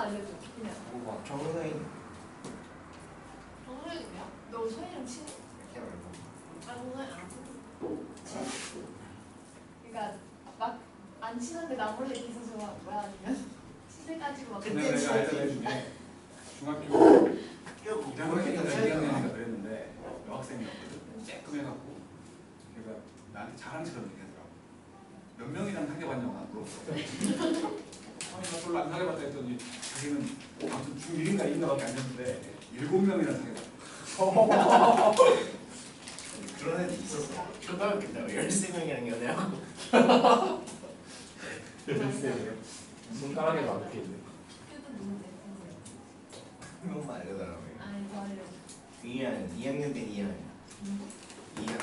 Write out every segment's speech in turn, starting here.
알려줘. 그냥. 뭐 정선생 정선생님이야? 너 선생님 친해? 아 정선생 안 친해? 그러니까 막 안 친한데 나 몰래 기서 좋아한 거야? 아니면 친해가지고 막 근데 내가 알려준게 중학교 껴 2학년인가 그랬는데 여학생이었거든. 쬐끔해갖고 걔가 나한테 자랑처럼 얘기하더라고. 몇 명이랑 사귀어봤냐고 안 물어봤어. 나 별로 안 사귀어봤다 했더니 자기는 아무튼 중1인가 2인가밖에 안 됐는데 7명이랑 사귀어봤어. 그런 애도 있었어. 초등학교 때 13명이랑 연애하고 글쎄요. 손가락에도 안 붙어있네. 그래도 누군데? 그것만 알려달라고요. 아니 저 알려줘. 2학년 때 2학년 누구? 2학년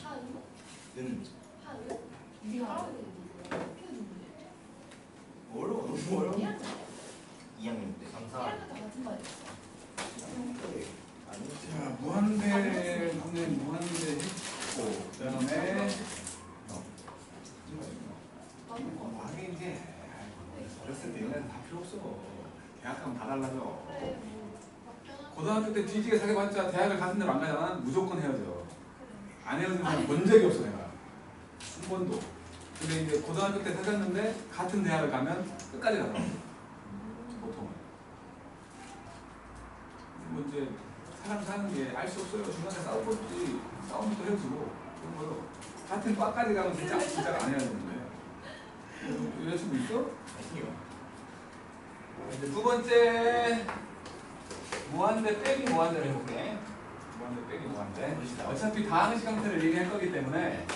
하은? 은 하은? 네가 알아? 그게 누구지? 뭐로? 2학년? 2학년 때 1학년 때 같은 반이었어. 아니지. 자, 무한대 분의 무한대 했고 그다음에 맞는 거 같아. 하긴 이제 어렸을 때 연애는 다 필요 없어. 대학 가면 다 달라져. 그래 뭐 박변한 고등학교 때 뒤지게 사귀어봤자 대학을 같은 데로 안 가잖아. 무조건 헤어져. 안 헤어진 사람 본 적이 없어 내가. 한 번도. 근데 이제 고등학교 때 사귀었는데 같은 대학을 가면 끝까지 가더라고. 보통은. 뭐 이제 사람 사는 게 알 수 없어요. 중간에 싸우겠지. 싸우면 또 헤어지고 그런 거요. 같은 과까지 가면 진짜 안 헤어지는데. 여자친구 있어? 아니요. 이제 두 번째 무한대 빼기 무한대를 해볼게. 무한대 빼기 무한대. 어차피 다항식 형태를 얘기할 거기 때문에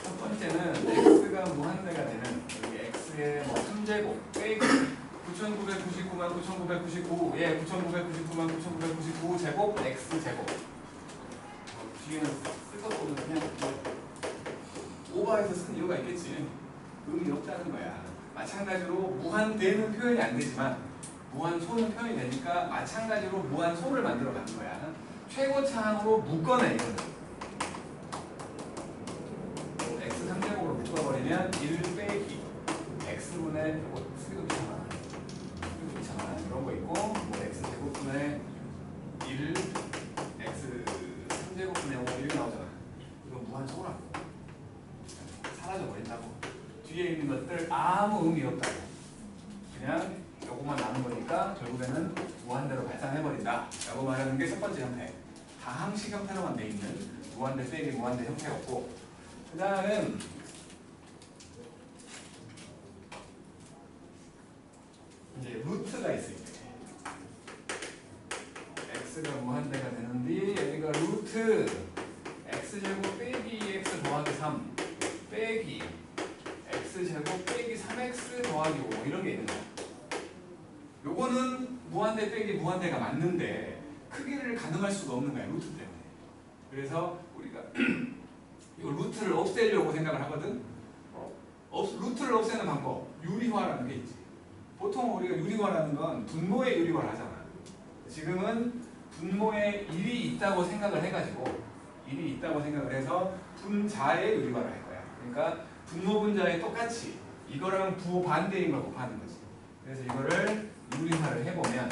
첫 번째는 x가 무한대가 되는 여기 x의 뭐 3제곱 빼기 9,999만 9,999 예 9,999만 9,999 제곱 x 제곱. 뒤에는 쓸 것도 없는 그냥 오버해서 쓴 이유가 있겠지. 의미 없다는 거야. 마찬가지로 무한대는 표현이 안 되지만 무한소는 표현이 되니까 마찬가지로 무한소를 만들어 가는 거야. 최고차항으로 묶어내 이거는. x 3제곱으로 묶어버리면 1 빼기 x분의 이거 쓰기도 귀찮아. 이런 거 있고 뭐 x 제곱분의 1 x 3제곱분의 5 이렇게 나오잖아. 이건 무한소라고. 사라져 버린다고. 뒤에 있는 것들 아무 의미 없다고. 그냥 요것만 남은 거니까 결국에는 무한대로 발산해버린다 라고 말하는 게 첫 번째 형태. 다항식 형태로만 돼 있는 무한대 빼기 무한대 형태였고, 그 다음은 이제 루트가 있을 때 x가 무한대가 되는데 여기가 루트 x제곱 빼기 2x 더하기 3 빼기 x제곱 빼기 3x 더하기 5 이런 게 있는 거야. 요거는 무한대 빼기 무한대가 맞는데 크기를 가능할 수가 없는 거야. 루트 때문에. 그래서 우리가 이 루트를 없애려고 생각을 하거든. 루트를 없애는 방법 유리화라는 게 있지. 보통 우리가 유리화라는 건 분모의 유리화를 하잖아. 지금은 분모에 1이 있다고 생각을 해가지고 1이 있다고 생각을 해서 분자의 유리화를 할 거야. 그러니까 분모 분자에 똑같이 이거랑 부반대인 걸 곱하는 거지. 그래서 이거를 유리화를 해보면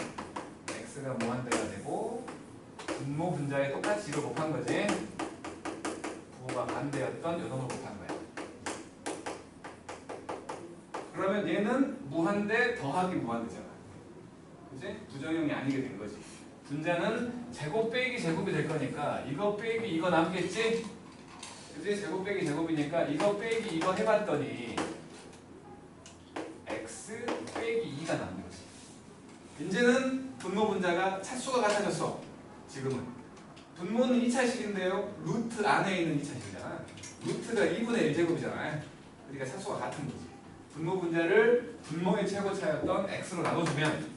x가 무한대가 되고 분모 분자에 똑같이 이걸 곱한 거지. 부호가 반대였던 요 놈을 곱한 거야. 그러면 얘는 무한대 더하기 무한대잖아. 그치? 부정형이 아니게 된 거지. 분자는 제곱 빼기 제곱이 될 거니까 이거 빼기 이거 남겠지? 그치? 제곱 빼기 제곱이니까 이거 빼기 이거 해봤더니 x 빼기 2가 남는 거지. 이제는 분모 분자가 차수가 같아졌어. 지금은 분모는 2차식인데요 루트 안에 있는 2차식이잖아. 루트가 2분의 1제곱이잖아. 그러니까 차수가 같은 거지. 분모 분자를 분모의 최고차였던 x로 나눠주면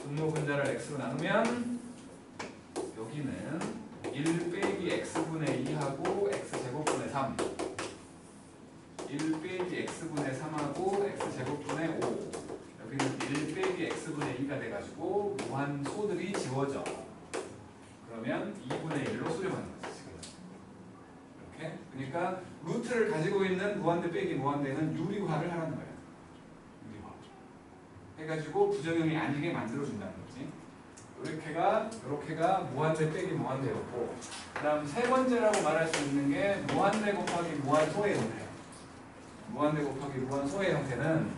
분모 분자를 x로 나누면 여기는 1 빼기 x분의 2하고 x제곱분의 3 1 빼기 x분의 3하고 x제곱분의 5 여기는 1 빼기 x분의 2가 돼가지고 무한소들이 지워져. 그러면 2분의 1로 수렴하는 거지 지금. 이렇게. 그러니까 루트를 가지고 있는 무한대 빼기 무한대는 유리화를 하라는 거야. 유리화. 해가지고 부정형이 아니게 만들어준다는 거지. 이렇게가 무한대 빼기 무한대였고, 그 다음 세 번째라고 말할 수 있는 게 무한대 곱하기 무한소의 형태. 무한대 곱하기 무한소의 형태는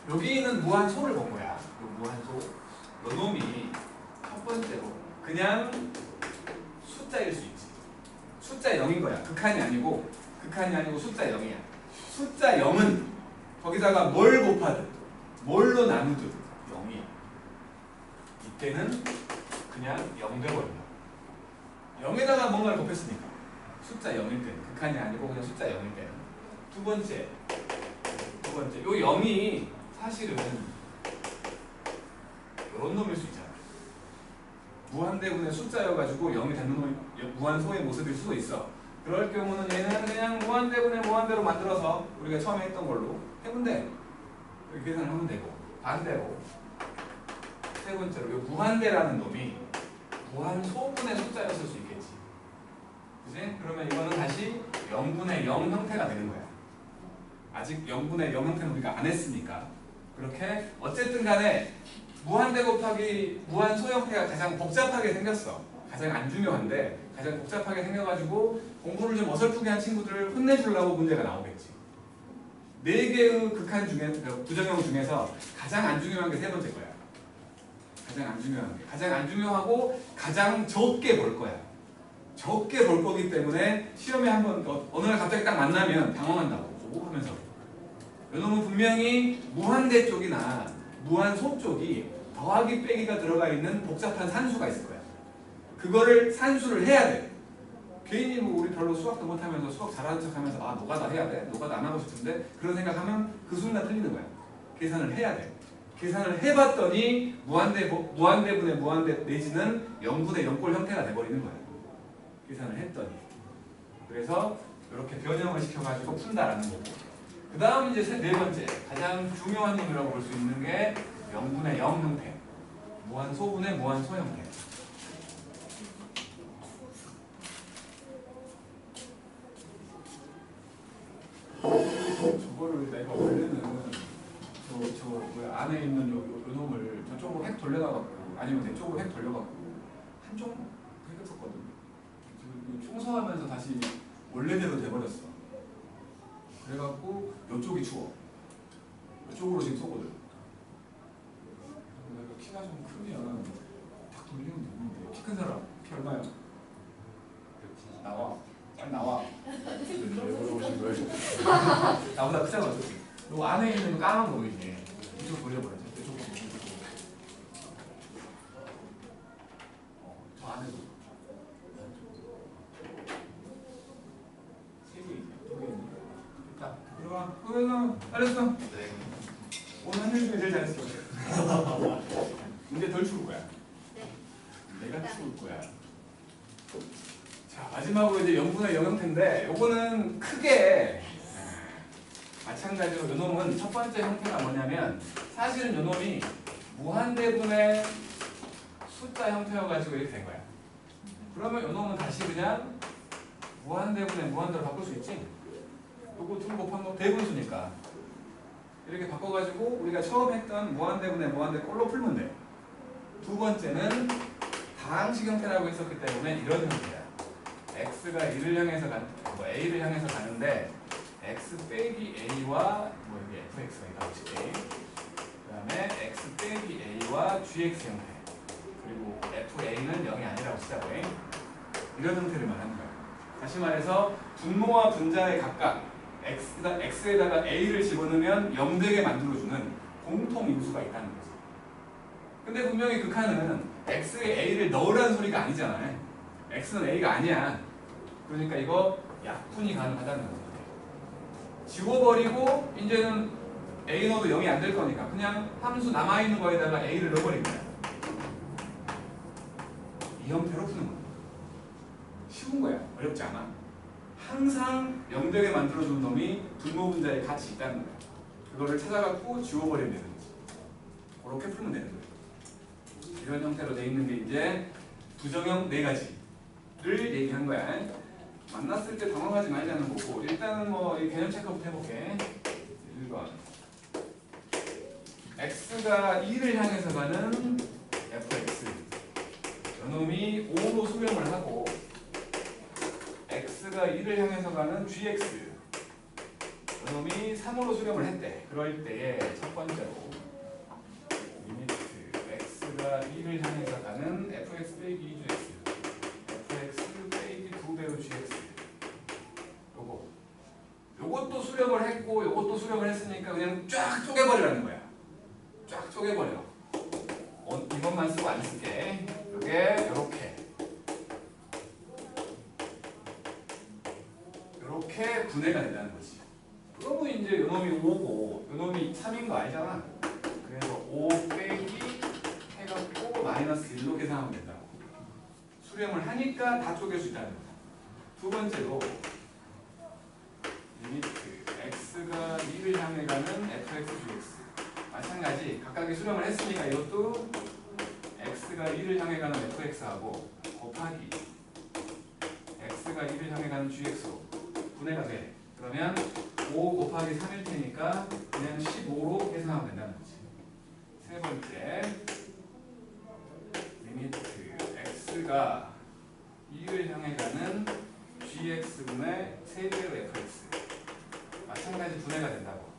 여기 있는 무한소를 본 거야. 그 무한소. 요 놈이 첫 번째로 그냥 숫자일 수 있지. 숫자 0인 거야. 극한이 아니고 숫자 0이야. 숫자 0은 거기다가 뭘 곱하든 뭘로 나누든 0이야. 이때는 그냥 0 돼버린다. 0에다가 뭔가를 곱했으니까 숫자 0일 때는 극한이 아니고 그냥 숫자 0일 때는. 두 번째 요 0이 사실은 이런 놈일 수 있잖아. 무한대분의 숫자여가지고 0이 되는 놈이 무한소의 모습일 수도 있어. 그럴 경우는 얘는 그냥 무한대분의 무한대로 만들어서 우리가 처음에 했던 걸로 해면 돼. 이렇게 계산하면 되고, 반대로 세 번째로 이 무한대라는 놈이 무한소분의 숫자였을 수 있겠지. 그치? 그러면 이거는 다시 0분의 0 형태가 되는 거야. 아직 0분의 0 형태는 우리가 안 했으니까. 그렇게 어쨌든 간에 무한대 곱하기 무한소 형태가 가장 복잡하게 생겼어. 가장 안 중요한데 가장 복잡하게 생겨가지고 공부를 좀 어설프게 한 친구들을 혼내주려고 문제가 나오겠지. 4개의 극한 중에, 부정형 중에서 가장 안 중요한 게 세 번째 거야. 가장 안 중요한 게. 가장 안 중요하고 가장 적게 볼 거야. 적게 볼 거기 때문에 시험에 한번 어느 날 갑자기 딱 만나면 당황한다고 하면서. 이놈은 분명히 무한대 쪽이나 무한소 쪽이 더하기 빼기가 들어가 있는 복잡한 산수가 있을 거야. 그거를 산수를 해야 돼. 괜히 뭐 우리 별로 수학도 못하면서 수학 잘하는 척하면서 아 노가다 해야 돼? 노가다 안 하고 싶은데 그런 생각하면 그 순간 틀리는 거야. 계산을 해야 돼. 계산을 해봤더니 무한대분의 무한대 내지는 0분의 0꼴 형태가 돼버리는 거야. 계산을 했더니. 그래서 이렇게 변형을 시켜가지고 푼다라는 거고. 그 다음 이제 네 번째 가장 중요한 놈이라고 볼 수 있는 게 0분의 0 형태. 무한소분의 무한소 형태. 저거를 내가 원래는 저 뭐야 안에 있는 요 놈을 저쪽으로 획 돌려놔갖고 아니면 내 쪽으로 획 돌려갖고 한쪽 해줬었거든. 청소하면서 다시 원래대로 돼버렸어. 그래갖고 요쪽이 추워. 요쪽으로 지금 쏘거든. 내가 키가 좀 크면 딱 돌리면 되는데 키 큰 사람 키 얼마야? 나와. 빨리 나와. 나보다 크잖아 어차피. 요 안에 있는 까만 거 보이지? 이쪽 돌려버려. 이쪽 보고 저 안에도 세 개 있네. 두 개 있네. 됐다. 들어와. 그러면 잘했어. 네. 오늘 한 일 중에 제일 잘했어. 이제 덜 추울 거야. 내가 추울 거야. 자, 마지막으로 이제 0분의 0 형태인데 요거는 크게 마찬가지로 요놈은 첫 번째 형태가 뭐냐면 사실은 요놈이 무한대분의 숫자 형태여가지고 이렇게 된 거야. 그러면 요놈은 다시 그냥 무한대분의 무한대로 바꿀 수 있지. 요거 둘 곱한 거 대분수니까 이렇게 바꿔가지고 우리가 처음 했던 무한대분의 무한대 꼴로 풀면 돼. 두 번째는 다항식 형태라고 했었기 때문에 이런 형태야. x가 1을 향해서 a를 향해서 가는데 x 빼기 a와 뭐 이게 fx가 있다고 칠게. 그 다음에 x 빼기 a와 gx 형태. 그리고 fa는 0이 아니라고 치자고 해. 이런 형태를 말하는 거야. 다시 말해서 분모와 분자의 각각 x에다가 a를 집어넣으면 0 되게 만들어주는 공통 인수가 있다는 거지. 근데 분명히 극한은 x에 a를 넣으라는 소리가 아니잖아요. x는 a가 아니야. 그러니까 이거 약분이 가능하다는 거죠. 지워버리고 이제는 a 넣어도 0이 안 될 거니까 그냥 함수 남아있는 거에다가 a를 넣어버린 거야. 이 형태로 푸는 거야. 쉬운 거야. 어렵지 않아. 항상 0 되게 만들어주는 놈이 분모 분자에 같이 있다는 거야. 그거를 찾아갖고 지워버리면 되는 거지. 그렇게 풀면 되는 거야. 이런 형태로 돼 있는 게 이제 부정형 4가지를 얘기한 거야. 만났을 때 당황하지 말자는 거고 일단은 뭐 이 개념 체크부터 해볼게. 1번 x가 2를 향해서 가는 fx 요놈이 5로 수렴을 하고 x가 2를 향해서 가는 gx 요놈이 3으로 수렴을 했대. 그럴 때에 첫 번째로 리미트 x가 2를 향해서 가는 fx 빼기 2gx fx 빼기 2배로 gx 요것도 수렴을 했고 요것도 수렴을 했으니까 그냥 쫙 쪼개버리라는 거야. 쫙 쪼개버려. 이것만 쓰고 안 쓸게. 요게 요렇게 분해가 된다는 거지. 그러면 이제 요놈이 5고 요놈이 3인 거 알잖아. 그래서 5 빼기 해갖고 마이너스 1로 계산하면 된다고. 수렴을 하니까 다 쪼갤 수 있다는 거야. 두 번째로 리미트 x가 2를 향해 가는 fx gx 마찬가지 각각의 수렴을 했으니까 이것도 x가 2를 향해 가는 fx하고 곱하기 x가 2를 향해 가는 gx로 분해가 돼. 그러면 5 곱하기 3일 테니까 그냥 15로 계산하면 된다는 거지. 세 번째 리미트 x가 2를 향해 가는 gx분의 3배로 fx 마찬가지 분해가 된다고.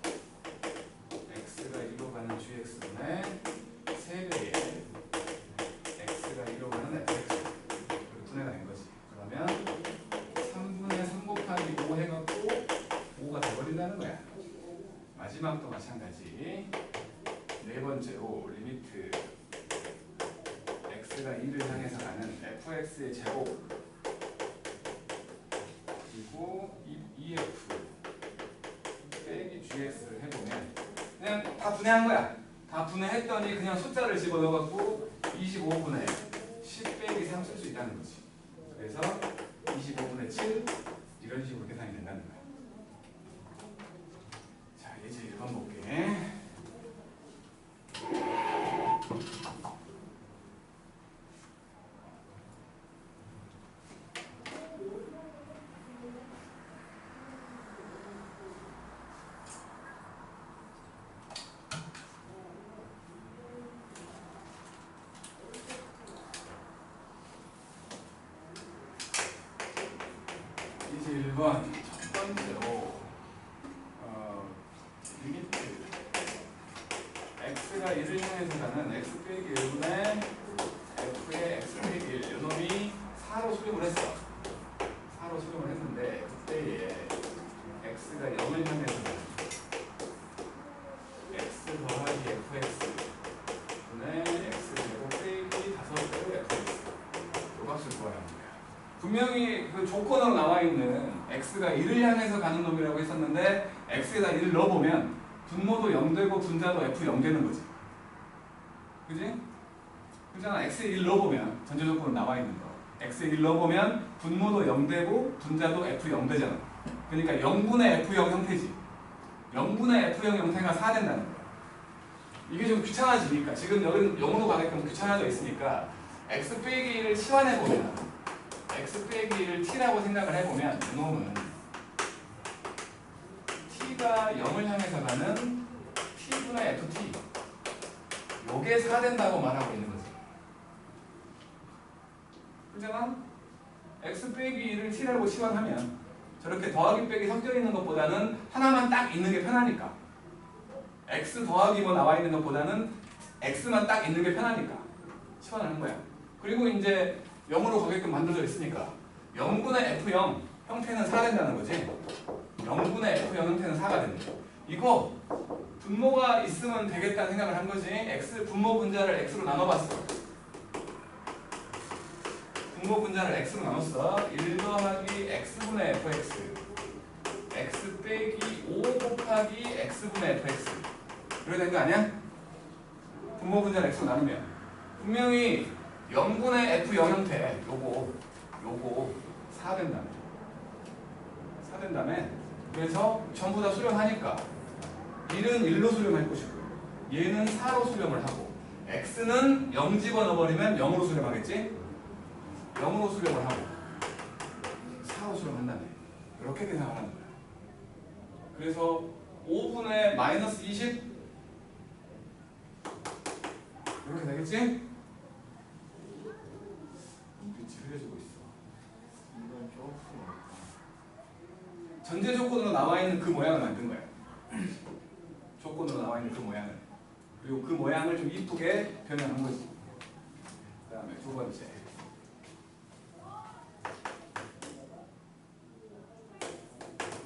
x가 2로 가는 gx분의 3배에 x가 2로 가는 fx 이렇게 분해가 된 거지. 그러면 3분의 3 곱하기 5 해갖고 5가 돼버린다는 거야. 마지막도 마찬가지. 네 번째로 리미트 x가 2를 향해서 가는 fx의 제곱 그리고 2f 빼기 gx를 해보면 그냥 다 분해한 거야. 다 분해했더니 그냥 숫자를 집어넣어갖고 25분의 10 빼기 3 쓸 수 있다는 거지. 그래서 25분의 7 이런 식으로 계산이 된다는 거야. 자, 예제 1번 볼게. 이제 1번 첫 번째로 리미트 x가 1을 향해서 가는 x 빼기 1분의 f의 x 빼기 1 요놈이 4로 수렴을 했어. 4로 수렴을 했는데 그때에 x가 0을 향해서 가는 x 더하기 fx 분의 x 제곱 빼기 5배로 fx 요 값을 구하라는 거야. 분명히 그 조건으로 나와 있는 x가 1을 향해서 가는 놈이라고 했었는데 x에다 1을 넣어보면 분모도 0되고 분자도 f 0 되는 거지. 그지? 그잖아. x에 1 넣어보면 전제 조건으로 나와 있는 거. x에 1 넣어보면 분모도 0 되고 분자도 f 0 되잖아. 그러니까 0분의 f0 형태지. 0분의 f0 형태가 4 된다는 거야. 이게 좀 귀찮아지니까 지금 여기는 0으로 가게끔 귀찮아져 있으니까 x 빼기 1을 치환해보면 x 빼기 1을 t라고 생각을 해보면 이놈은 t가 0을 향해서 가는 t분의 ft 요게 4 된다고 말하고 있는 거지. 그잖아? x 빼기 1을 t라고 치환하면 저렇게 더하기 빼기 섞여 있는 것보다는 하나만 딱 있는 게 편하니까 x 더하기 뭐 나와 있는 것보다는 x만 딱 있는 게 편하니까 치환하는 거야. 그리고 이제 0으로 가게끔 만들어져 있으니까 0분의 f0 형태는 4 된다는 거지. 0분의 f0 형태는 4가 되는 거야. 이거 분모가 있으면 되겠다는 생각을 한 거지. x 분모 분자를 x로 나눠봤어. 분모 분자를 x로 나눴어. 1 더하기 x분의 fx x 빼기 5 곱하기 x분의 fx 이렇게 된 거 아니야? 분모 분자를 x로 나누면 분명히 0분의 f0 형태 요거 4 된다며. 4 된다며. 그래서 전부 다 수렴하니까 1은 1로 수렴할 것이고 얘는 4로 수렴을 하고 x는 0 집어넣어버리면 0으로 수렴하겠지? 0으로 수렴을 하고 4로 수렴한다며. 이렇게 계산하는 거야. 그래서 5분의 마이너스 20 이렇게 되겠지? 눈빛이 흐려지고 있어. 이건 조금 전제 조건으로 나와 있는 그 모양을 만든 거야. 조건으로 나와 있는 그 모양을. 그리고 그 모양을 좀 이쁘게 변형한 거지. 그 다음에 두 번째.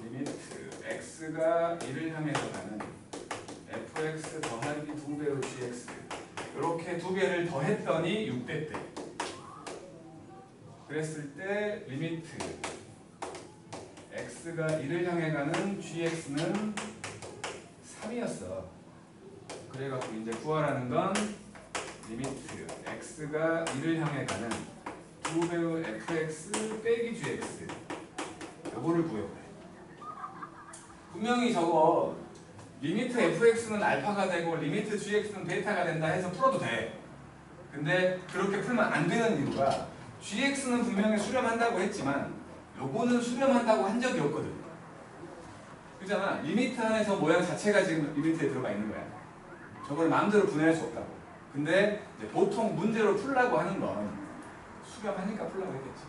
리미트 x가 1을 향해서 가는 fx 더하기 2배의 gx 이렇게 두 개를 더했더니 6배 때 그랬을 때 리미트 x가 1을 향해 가는 gx는 3이었어. 그래갖고 이제 구하라는 건 리미트 x가 1을 향해 가는 2배의 fx 빼기 gx 요거를 구해보래. 분명히 저거 리미트 fx는 알파가 되고 리미트 gx는 베타가 된다 해서 풀어도 돼. 근데 그렇게 풀면 안 되는 이유가 gx는 분명히 수렴한다고 했지만 요거는 수렴한다고 한 적이 없거든. 그잖아. 리미트 안에서 모양 자체가 지금 리미트에 들어가 있는 거야. 저걸 마음대로 분해할 수 없다고. 근데 이제 보통 문제로 풀라고 하는 건 수렴하니까 풀라고 했겠지.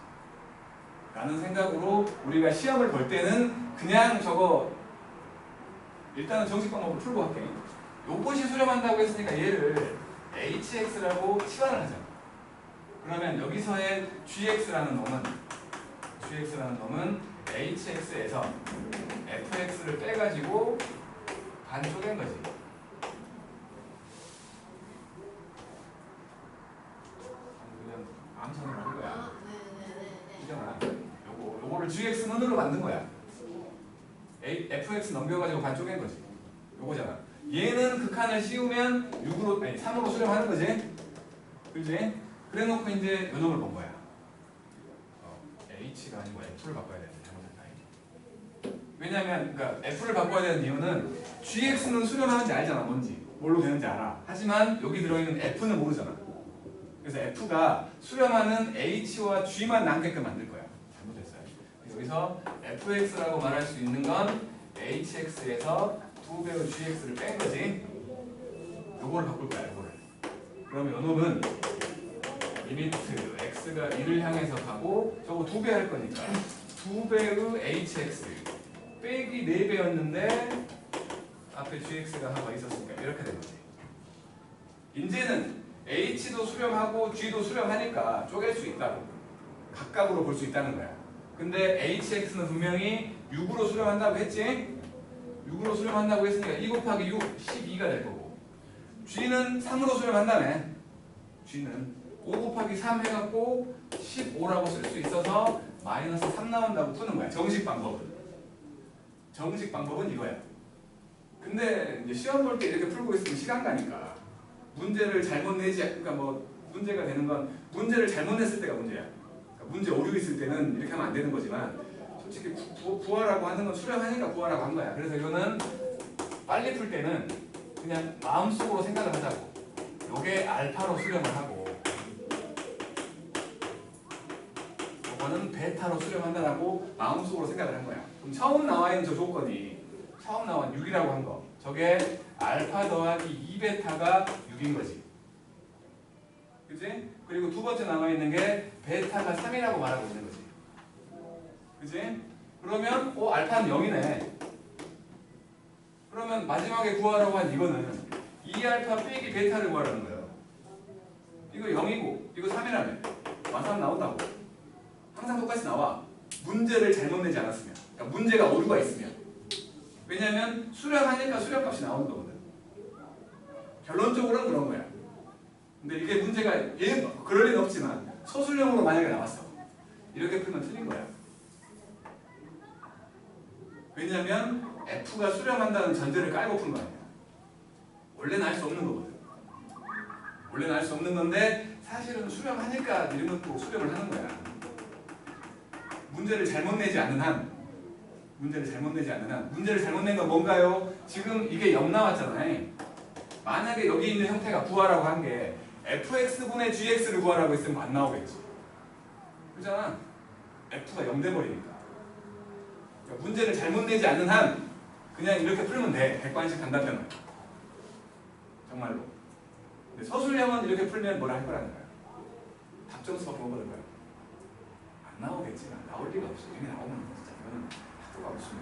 라는 생각으로 우리가 시험을 볼 때는 그냥 저거 일단은 정식 방법으로 풀고 할게. 요것이 수렴한다고 했으니까 얘를 hx라고 치환을 하자. 그러면 여기서의 gx라는 놈은 hx에서 fx를 빼가지고 반 쪼갠 거지. 그냥 암산을 한 거야. 아, 네네네. 이잖아. 요거를 gx는으로 만든 거야. fx 넘겨가지고 반 쪼갠 거지. 요거잖아. 얘는 극한을 씌우면 6으로 아니 3으로 수렴하는 거지. 그지? 그래놓고 이제 요 놈을 본 거야. h가 아니고 f를 바꿔야 되는데 잘못했다. 왜냐면 그러니까 f를 바꿔야 되는 이유는 gx는 수렴하는지 알잖아. 뭔지 뭘로 되는지 알아. 하지만 여기 들어있는 f는 모르잖아. 그래서 f가 수렴하는 h와 g만 남게끔 만들 거야. 잘못했어요. 여기서 fx라고 말할 수 있는 건 hx에서 2배의 gx를 뺀 거지. 요거를 바꿀 거야. 요거를. 그러면 요 놈은 리미트 x가 1을 향해서 가고 저거 2배 할 거니까 2배의 hx 빼기 4배였는데 앞에 gx가 하나 있었으니까 이렇게 된 거지. 이제는 h도 수렴하고 g도 수렴하니까 쪼갤 수 있다고. 각각으로 볼 수 있다는 거야. 근데 hx는 분명히 6으로 수렴한다고 했지? 6으로 수렴한다고 했으니까 2 곱하기 6, 12가 될 거고 g는 3으로 수렴한다며. g는 5 곱하기 3 해갖고 15라고 쓸 수 있어서 마이너스 3 나온다고 푸는 거야. 정식 방법은 이거야. 근데 이제 시험 볼 때 이렇게 풀고 있으면 시간 가니까 문제를 잘못 내지, 그러니까 뭐 문제가 되는 건 문제를 잘못 냈을 때가 문제야. 그러니까 문제 오류 있을 때는 이렇게 하면 안 되는 거지만 솔직히 구하라고 하는 건 수렴하니까 구하라고 한 거야. 그래서 이거는 빨리 풀 때는 그냥 마음속으로 생각을 하자고. 요게 알파로 수렴을 하고 요거는 베타로 수렴한다라고 마음속으로 생각을 한 거야. 그럼 처음 나와 있는 저 조건이 처음 나온 6이라고 한 거. 저게 알파 더하기 2베타가 6인 거지. 그치? 그리고 두 번째 나와 있는 게 베타가 3이라고 말하고 있는 거지. 그치? 그러면 알파는 0이네. 그러면 마지막에 구하라고 한 이거는 2알파 빼기 베타를 구하라는 거예요. 이거 0이고 이거 3이라며. 마삼 나온다고. 항상 똑같이 나와. 문제를 잘못 내지 않았으면. 그러니까 문제가 오류가 있으면. 왜냐면 수렴하니까 수렴값이 나오는 거거든. 결론적으로는 그런 거야. 근데 이게 문제가 그럴 리는 없지만 소수령으로 만약에 나왔어. 이렇게 풀면 틀린 거야. 왜냐면 F가 수렴한다는 전제를 깔고 푼 거 아니야. 원래는 알 수 없는 거거든. 원래는 알 수 없는 건데 사실은 수렴하니까 이런 것도 수렴을 하는 거야. 문제를 잘못 내지 않는 한 문제를 잘못 낸 건 뭔가요? 지금 이게 0 나왔잖아요. 만약에 여기 있는 형태가 구하라고 한 게 fx분의 gx를 구하라고 했으면 안 나오겠지. 그렇잖아. f가 0 돼버리니까. 그러니까 문제를 잘못 내지 않는 한 그냥 이렇게 풀면 돼. 객관식 단답형을. 정말로. 근데 서술형은 이렇게 풀면 뭐라 할 거라는 거야. 답점수밖에 못 받을 거야. 안 나오겠지만 나올 리가 없어. 이게 나오면 진짜 이거는 학교가 무슨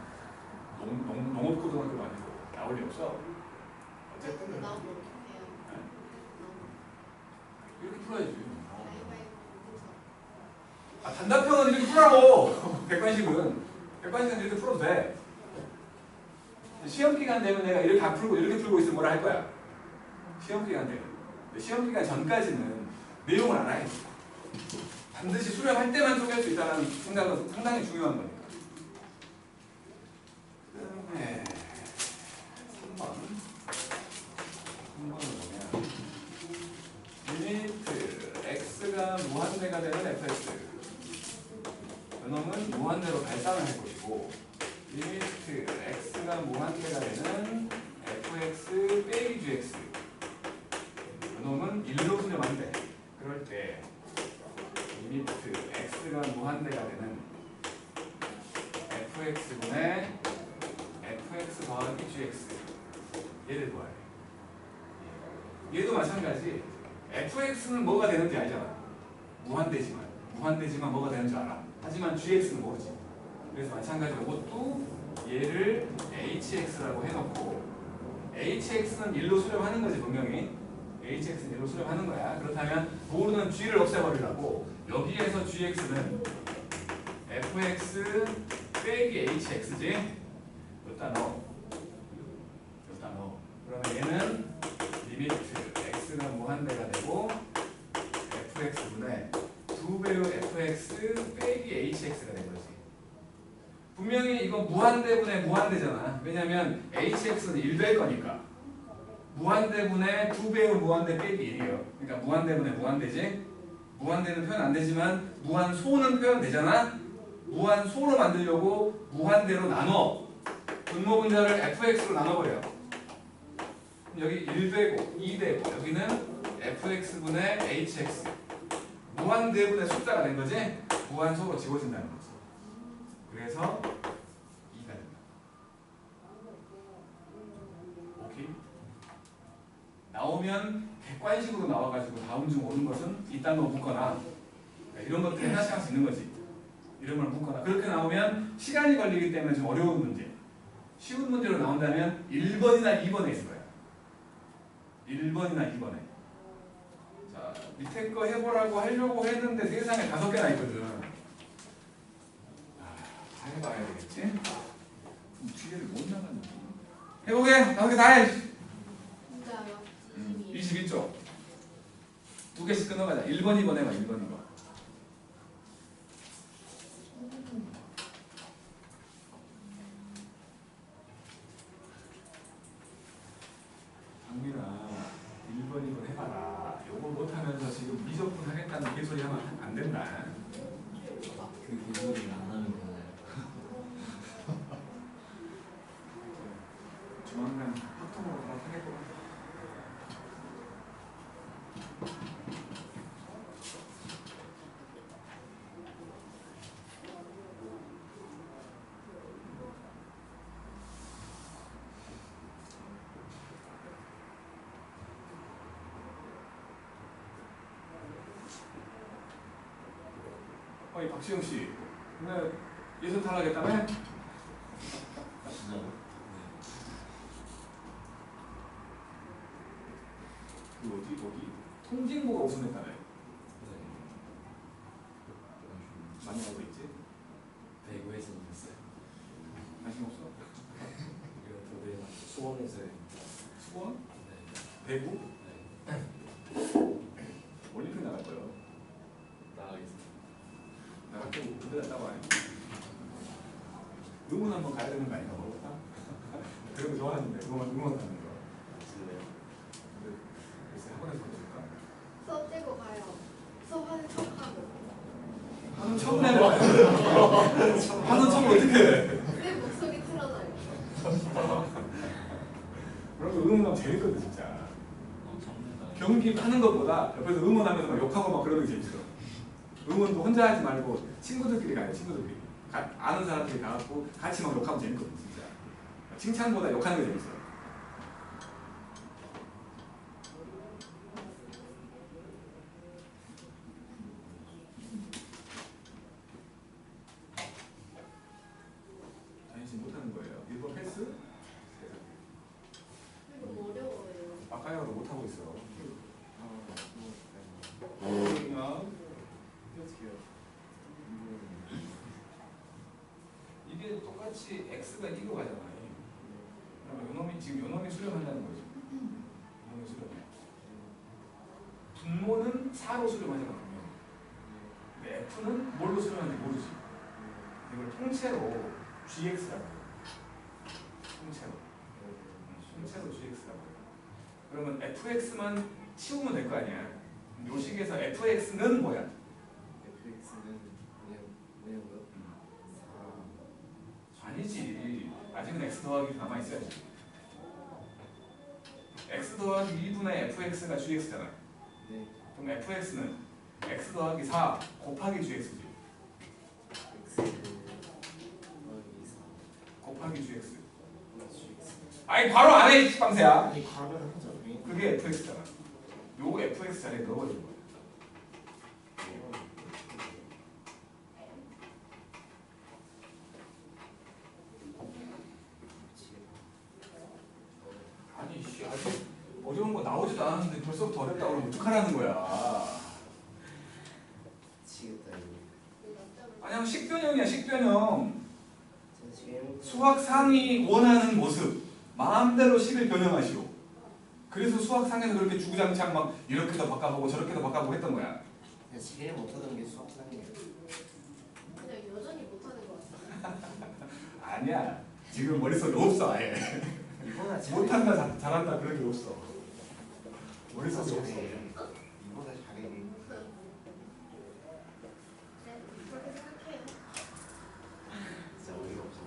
농업고등학교도 아니고 나올 리 없어. 어쨌든 나오면 어떡해요? 이렇게 풀어야지. 가위바위보 아, 단답형은 이렇게 풀라고. 객관식은 이렇게 풀어도 돼. 시험 기간 되면 내가 이렇게 안 풀고 이렇게 풀고 있으면 뭐라 할 거야. 시험 기간 되면. 시험 기간 전까지는 내용을 알아야지. 반드시 수렴할 때만 소개할 수 있다는 생각은 상당히 중요한 거니까. 그다음에 3번은 뭐냐? 리미트 x가 무한대가 되는 fx. 이놈은 무한대로 발산을 할 것이고, 리미트 x가 무한대가 되는 fx 빼기 gx. 이놈은 1로 수렴한대. 그럴 때 리미트 x가 무한대가 되는 fx분의 fx 더하기 gx. 얘를 구하래. 얘도 마찬가지. fx는 뭐가 되는지 알잖아. 무한대지만 뭐가 되는지 알아. 하지만 gx는 모르지. 그래서 마찬가지로 이것도 얘를 hx라고 해놓고, hx는 1로 수렴하는 거지 분명히. hx는 1로 수렴하는 거야. 그렇다면 모르는 g를 없애버리라고 여기에서 gx는 fx 빼기 hx지. 여기다 넣어. 그러면 얘는 리미트 x가 무한대가 되고 fx분의 2배의 fx 빼기 hx가 된 거지. 분명히 이건 무한대분의 무한대잖아. 왜냐면 hx는 1될 거니까. 무한대분의 2배의 무한대 빼기 1이에요. 그러니까 무한대분의 무한대지. 무한대는 표현 안 되지만 무한소는 표현 되잖아. 무한소로 만들려고 무한대로 나눠. 분모분자를 fx로 나눠버려. 여기 1되고 2되고 여기는 fx분의 hx. 무한대분의 숫자가 된 거지. 무한소로 지워진다는 거지. 그래서 2가 된다. 오케이? 나오면 객관식으로 나와가지고 다음 중 옳은 것은 이딴 거 묶거나, 그러니까 이런 것들 하나씩 할 수 있는 거지. 이런 걸 묶거나. 그렇게 나오면 시간이 걸리기 때문에 좀 어려운 문제. 쉬운 문제로 나온다면 1번이나 2번에 있을 거야. 1번이나 2번에. 자, 밑에 거 해보라고 하려고 했는데 세상에 5개나 있거든. 다 해봐야 되겠지? 그럼 뒤에를 못 나가는데. 해보게! 5개 다 해! 진짜요? 21쪽. 2개씩 끊어가자. 1번, 2번 해봐. 1번, 2번. 강민아, 1번, 2번 해봐라. 요거 못하면서 지금 미적분 하겠다는 개소리 하면 안 된다. 그 개소리를 안 하면 되나요? 조만간 학통으로 갈아타겠구나. 어이 박시영 씨, 오늘 예선 탈락했다며? 진짜로? 그 어디 통진고가 우승했다며? 많이 알고 있지? 대구에서 이겼어요. 관심 없어? 이거 도대체 수원에서 수원? 네. 대구? 네. 올림픽 나갈 거예요. 나가겠습니다. 나갈 거고 군대 갔다고 해. 응원 한번 가야 되는 거 아닌가 모르겠다. 그런 거 좋아하는데 응원하는 거. 아실래요? 글쎄 학원에서 보여줄까? 수업 떼고 가요. 수업하는 척하고. 하는 척 해봐. 하는 척을 어떻게 해? 내 목소리 틀어져요. 그런 거 응원하면 재밌거든 진짜. 정말 경기 하는 것보다 옆에서 응원하면서 막 욕하고 막 그러는 게 재밌어. 응원도 혼자 하지 말고 친구들끼리 가요. 친구들끼리. 아는 사람들이 가갖고 같이 막 욕하면 재밌거든 진짜. 칭찬보다 욕하는 게 재밌어. 파이어로 못 하고 있어. 아, 그러면 어떻게요? 이게 똑같이 x가 2로 가잖아요. 그러면 요놈이 지금 요놈이 수렴한다는 거죠. 요놈이 수렴해. 분모는 4로 수렴하잖아. 근데 f는 뭘로 수렴하는지 모르지. 이걸 통째로 gx라고 해요. 통째로 gx라고 해요. 그러면 fx만 치우면 될 거 아니야. 요 식에서 fx는 뭐야? FX는 뭐냐고요? 아니지. 아직은 x 더하기 남아 있어야지. x 더하기 2분의 fx가 gx잖아. 네. 그럼 fx는 x 더하기 4 곱하기 gx지. X 더하기 4 곱하기 gx. GX. 아니 바로 안 해, 이 빵새야. 아니 가면 하죠. 그게 fx잖아. 요 fx 자리에 넣어준 거야. 아니 씨, 아직 어려운 거 나오지도 않았는데 벌써부터 어렵다고 그러면 어떡하라는 거야. 미치겠다 이거. 아니 식변형이야, 식변형. 저 지금 수학상이 원하는 모습 마음대로 식을 변형하시오. 그래서 수학상에서 그렇게 주구장창 막 이렇게도 바꿔보고 저렇게도 바꿔보고 했던 거야. 제일 못하던 게 수학상이에요. 그냥 여전히 못하는 것 같아. 아니야. 지금 머릿속에 없어 아예. 이보다 못한다 잘한다 그런 게 없어. 머릿속에 없어. 이보다 잘해. 네, 그렇게 생각해요. 진짜 어이가 없어.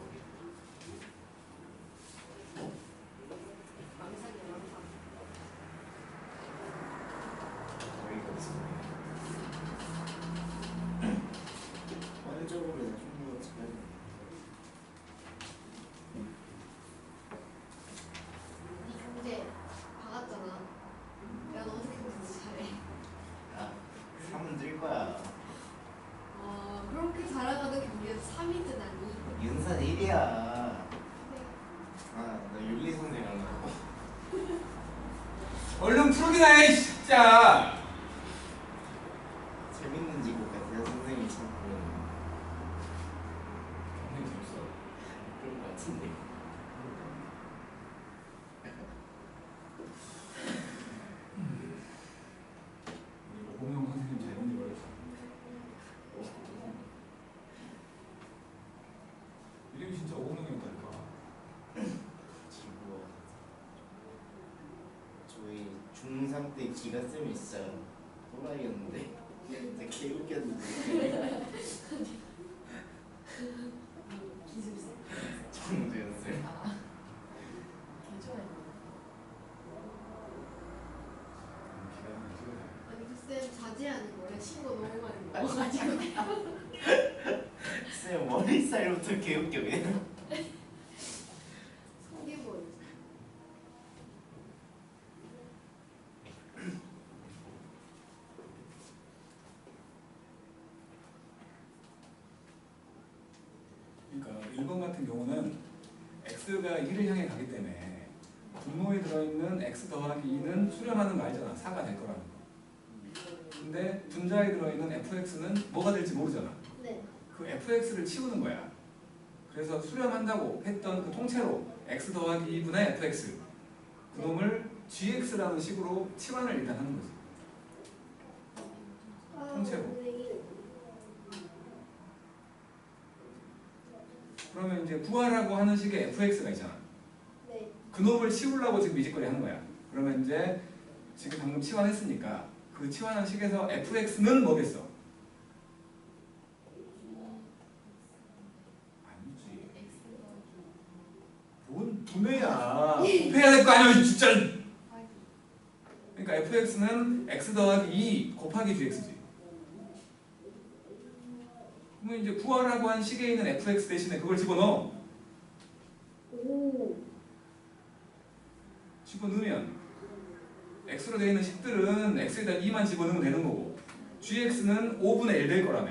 망상이야, 망상. 어이가 없어. 원적으로 나중에 어떡하지? 네 경제 박았잖아. 야, 너 어떻게 그렇게 잘해? 아, 3은 뜰 거야. 그렇게 잘하다가 경제에서 3위 뜨다니. 윤선 1이야. 네. 아, 나 윤리 선생 하려고. 얼른 풀기나 해 진짜. 재밌는 직업 같아요. 선생님이 참 보면. 선생님 재밌어. 그런 거 같은데. 오공영 선생님 잘 만들어야지. 이름이 진짜 오공영이었다니까. 지금 저희 중3 때 기가쌤이 진짜 또라이였는데 진짜 개웃겼는데 기술생. 정도였어요. 괜찮아요. 기가 막히게. 아니 그쌤 자제하는 거래. 신고 너무 많이 먹어가지고. 쌤 머리살부터 개웃겨 그냥. 속이버리. 그러니까 1번 같은 경우는 x가 2를 향해 가기 때문에 분모에 들어있는 x 더하기 2는 수렴하는 거 알잖아. 4가 될 거라는 거. 근데 분자에 들어있는 fx는 뭐가 될지 모르잖아. 네. 그 fx를 치우는 거야. 그래서 수렴한다고 했던 그 통째로 x 더하기 2분의 fx 그놈을 gx라는 식으로 치환을 일단 하는 거지. 통째로. 그러면 이제 구하라고 하는 식의 fx가 있잖아. 네. 그놈을 치우려고 지금 미지거리 하는 거야. 그러면 이제 지금 방금 치환했으니까 그 치환한 식에서 fx는 뭐겠어? 아니지. 뭔 두뇌야. 곱해야 될 거 아니야 진짜. 그러니까 fx는 x 더하기 2 곱하기 gx지. 그러면 이제 구하라고 한 식에 있는 fx 대신에 그걸 집어넣어. 오. 집어넣으면 x로 되어 있는 식들은 x에다 2만 집어넣으면 되는 거고 gx는 5분의 1 될 거라며.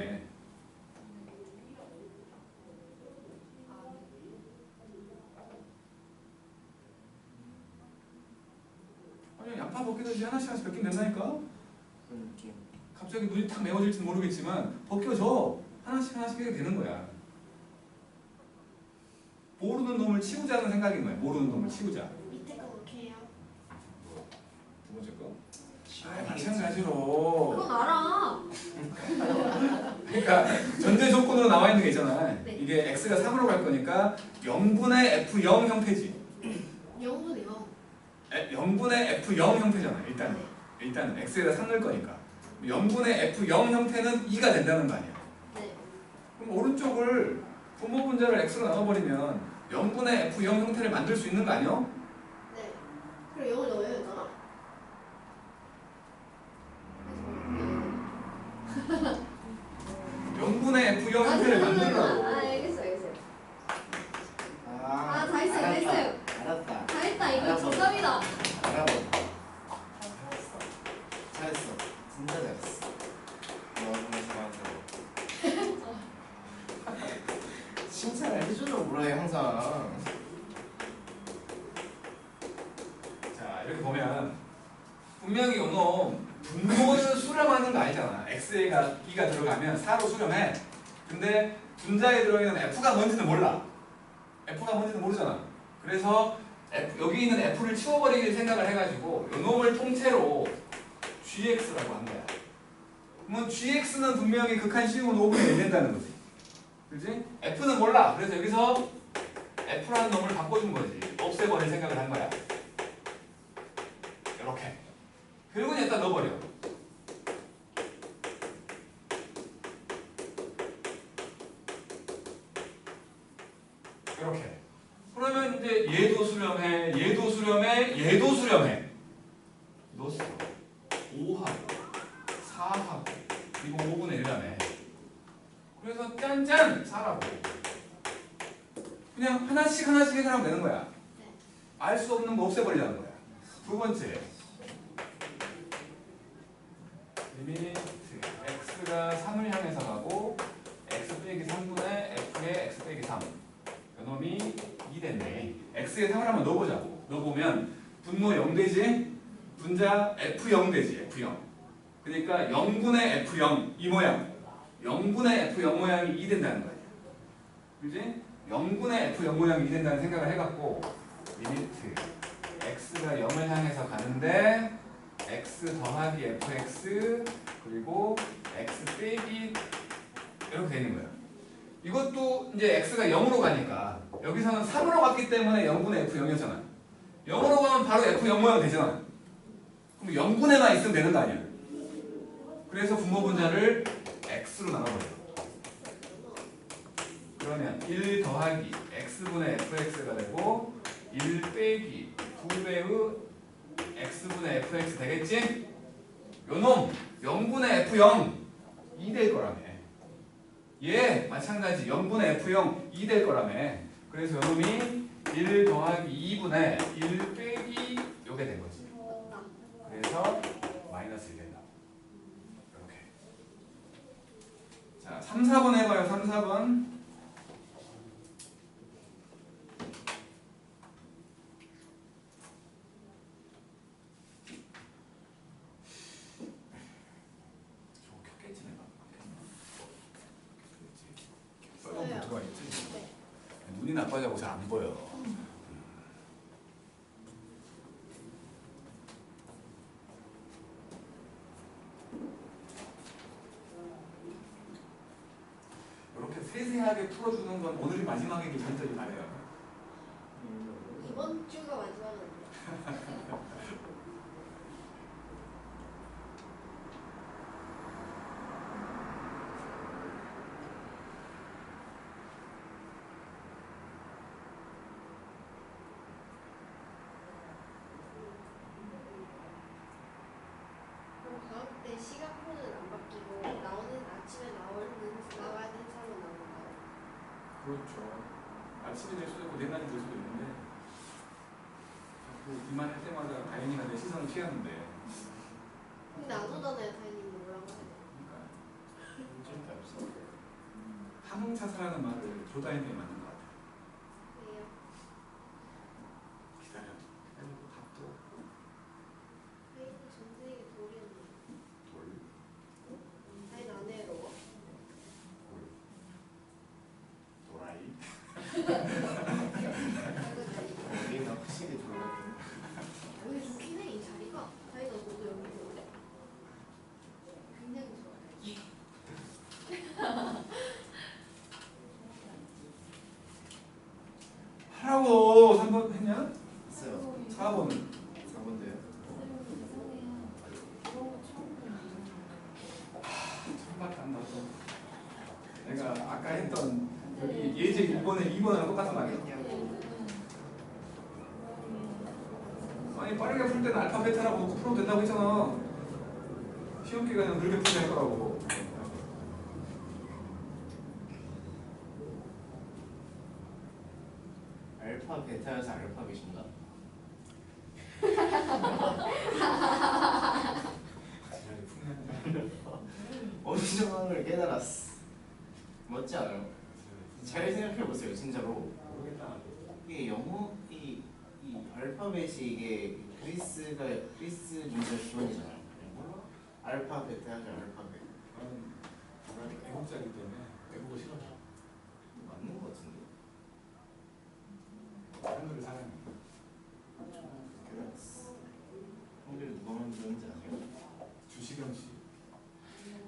아니 양파 벗기듯이 하나씩 벗기면 된다니까. 그런 느낌. 갑자기 눈이 탁 메워질지는 모르겠지만 벗겨져. 하나씩 해도 되는 거야. 모르는 놈을 치우자는 생각인 거야. 모르는 놈을 치우자. 밑에 거 그렇게 해요. 두 번째 거. 시원하게 마찬가지로. 그건 알아. 그러니까 전제 조건으로 나와 있는 게 있잖아. 네. 이게 x가 3으로 갈 거니까 0분의 f0 형태지. 0분이요. 0분의 f0 형태잖아. 일단 네. 일단은 x에다 3 넣을 거니까 0분의 f0 형태는 2가 된다는 거 아니야. 네. 그럼 오른쪽을 분모 분자를 x로 나눠버리면 0분의 f0 형태를 만들 수 있는 거 아니야? 네. 그럼 0을 넣어야 되잖아. 0분의 f0 형태를 만들라고. 알겠어요. 아, 다 했어요. 다 했어요. 알았다. 다 했다. 이거 정답이다. 알아보. 잘했어. 진짜 잘했어. 칭찬을 해주려고 물어요 항상. 자 이렇게 보면 분명히 요놈 분모를 수렴하는 거 알잖아. x가 2가 들어가면 4로 수렴해. 근데 분자에 들어있는 f가 뭔지는 몰라. f가 뭔지는 모르잖아. 그래서 여기 있는 f를 치워버리길 생각을 해가지고 요놈을 통째로 gx라고 한 거야. 그러면 gx는 분명히 극한 식은 5분의 1 된다는 거지. 그지? f는 몰라. 그래서 여기서 f라는 놈을 바꿔준 거지. 없애버릴 생각을 한 거야. 이렇게. 결국은 여기다 넣어버려. 이렇게. 그러면 이제 얘도 수렴해, 얘도 수렴해, 얘도 수렴해. 넣었어. 5하고 4하고 그리고 5분의 1하네. 그래서 짠짠 4라고. 그냥 하나씩 해결하면 되는 거야. 알 수 없는 거 없애버리자는 거야. 두 번째. 리미트 x가 3을 향해서 가고 x 빼기 3분의 f의 x 빼기 3. 요놈이 2 됐네. x에 3을 한번 넣어보자고. 넣어보면 분모 0 되지? 분자 f0 되지. f0. 그러니까 0분의 f0 이 모양. 0분의 f0 모양이 2 된다는 거야. 그지? 0분의 f0 모양이 2 된다는 생각을 해갖고 리미트 x가 0을 향해서 가는데 x 더하기 fx 그리고 x 빼기 이렇게 되는 거야. 이것도 이제 x가 0으로 가니까 여기서는 3으로 갔기 때문에 0분의 f0이었잖아. 0으로 가면 바로 f0 모양 되잖아. 그럼 0분의만 있으면 되는 거 아니야. 그래서 분모 분자를 x로 나눠버려. 그러면 1 더하기 x분의 fx가 되고 1 빼기 2배의 x분의 fx 되겠지? 요놈 0분의 f0 2 될 거라며. 얘 마찬가지 0분의 f0 2 될 거라며. 그래서 요놈이 1 더하기 2분의 1 빼기 요게 된 거지. 그래서 마이너스 1 된다. 이렇게. 자 3, 4번 해봐요. 3, 4번. 들어와 있지? 네. 눈이 나빠져서 잘 안 보여. 이렇게 세세하게 풀어주는 건 오늘이 마지막이길 간절히 바래요. 이번 주가 마지막인데. 과학 때 시간표는 안 바뀌고 아침에 나와야 되는 사람은 나오나요? 그렇죠. 아침이 될 수도 있고 내날이 될 수도 있는데 자꾸 이만 할 때마다 다행이가 내 시선을 피하는데. 근데 안 오잖아요. 다행히 뭐라고 해야 돼. 그러니까 문제는 없어. 항차사라는 말을 조다인에 맞는 것 같아. 왜요? 기다려. 답도. 여기는 확실히 좋거든. 여기 좋긴 해. 이 자리가. 자기가 너도 여기 오래. 굉장히 좋아. 하라고 3번 했냐? 있어요. 4번은 4번도요. 천밖에 안 나서 내가 아까 했던 여기 예제 1번에 2번이랑 똑같은 말이야. 아니 빠르게 풀 때는 알파 베타라고 놓고 풀어도 된다고 했잖아. 시험 기간에는 그렇게 풀게 할 거라고. 알파 베타여서 알파벳인가? 지랄이 풍년자. 어느 정황을 깨달았어. 맞지 않아요? 잘 생각해보세요, 진짜로. 모르겠다. 이게 영어 이 알파벳이 이게 그리스 문자 기본이잖아요. 몰라. 알파 베타죠, 알파벳. 나는 애국자이기 때문에 외국어 싫어해. 맞는 것 같은데. 한글을 사랑해. 한글 누가 만들었는지 아세요? 주시경 씨,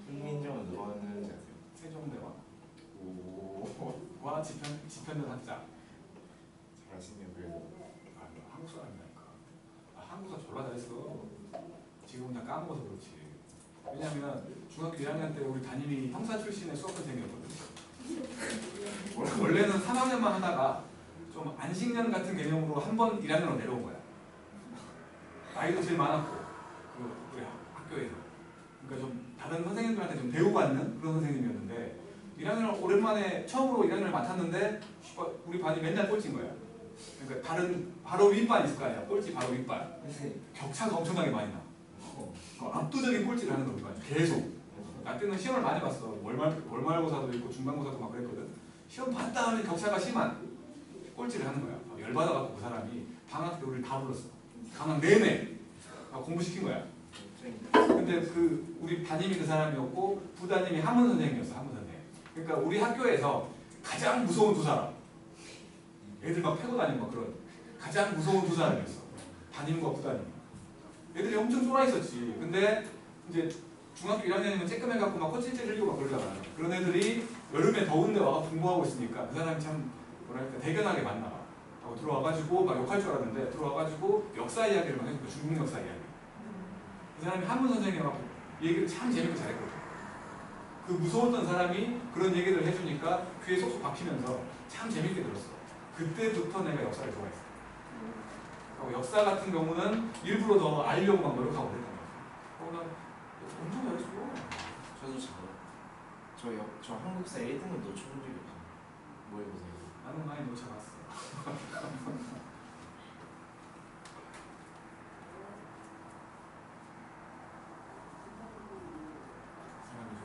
훈민정은 누가 만들었는지 아세요? 세종대왕, 오, 와 지편전 학자. 잘하시네요, 그래도. 아, 한국 사람이라니까. 아, 한국사 졸라 잘했어. 지금은 다 까먹어서 그렇지. 왜냐면 중학교 1학년 때 우리 담임이 형사 출신의 수학 선생님이었거든. 원래는 3학년만 하다가 좀 안식년 같은 개념으로 한 번 1학년으로 내려온 거야. 나이도 제일 많았고 우리 학교에서. 그러니까 좀 다른 선생님들한테 좀 대우받는 그런 선생님이었는데 1학년을 오랜만에 처음으로 1학년을 맡았는데 우리 반이 맨날 꼴찌인 거야. 그러니까 다른 바로 윗반 있을 거 아니야. 꼴찌 바로 윗반. 격차가 엄청나게 많이 나. 압도적인 꼴찌를 하는 거야. 계속. 나 때는 시험을 많이 봤어. 월말고사도 있고 중간고사도 막 그랬거든. 시험 봤다 하면 격차가 심한 꼴찌를 하는 거야. 열받아갖고 그 사람이 방학 때 우리를 다 불렀어. 방학 내내 공부시킨 거야. 근데 그 우리 담임이 그 사람이었고 부담임이 한문 선생님이었어. 한문 선생님. 그러니까 우리 학교에서 가장 무서운 두 사람. 애들 막 패고 다니고 막 그런 가장 무서운 두 사람이었어. 담임과 부담임. 애들이 엄청 쫄아 있었지. 근데 이제 중학교 1학년이면 쬐끔해갖고 막 헛질질 흘리고 막 그러잖아. 그런 애들이 여름에 더운데 와서 공부하고 있으니까 그 사람이 참 뭐랄까 대견하게 만나. 하고 들어와가지고 막 욕할 줄 알았는데 들어와가지고 역사 이야기를 막 해주고 중국 역사 이야기. 그 사람이 한문 선생님하고 얘기를 참 재밌게 잘했거든. 그 무서웠던 사람이 그런 얘기를 해주니까 귀에 쏙쏙 박히면서 참 재밌게 들었어. 그때부터 내가 역사를 좋아했어. 역사 같은 경우는 일부러 더 알려고 막 노력하고 그랬단 말이야. 난 엄청 잘했어. 저도 잘해요. 저 한국사 1등은 놓쳐본 적이 없어요. 뭐 해보세요? 나는 많이 놓쳐봤어. 사람이 좀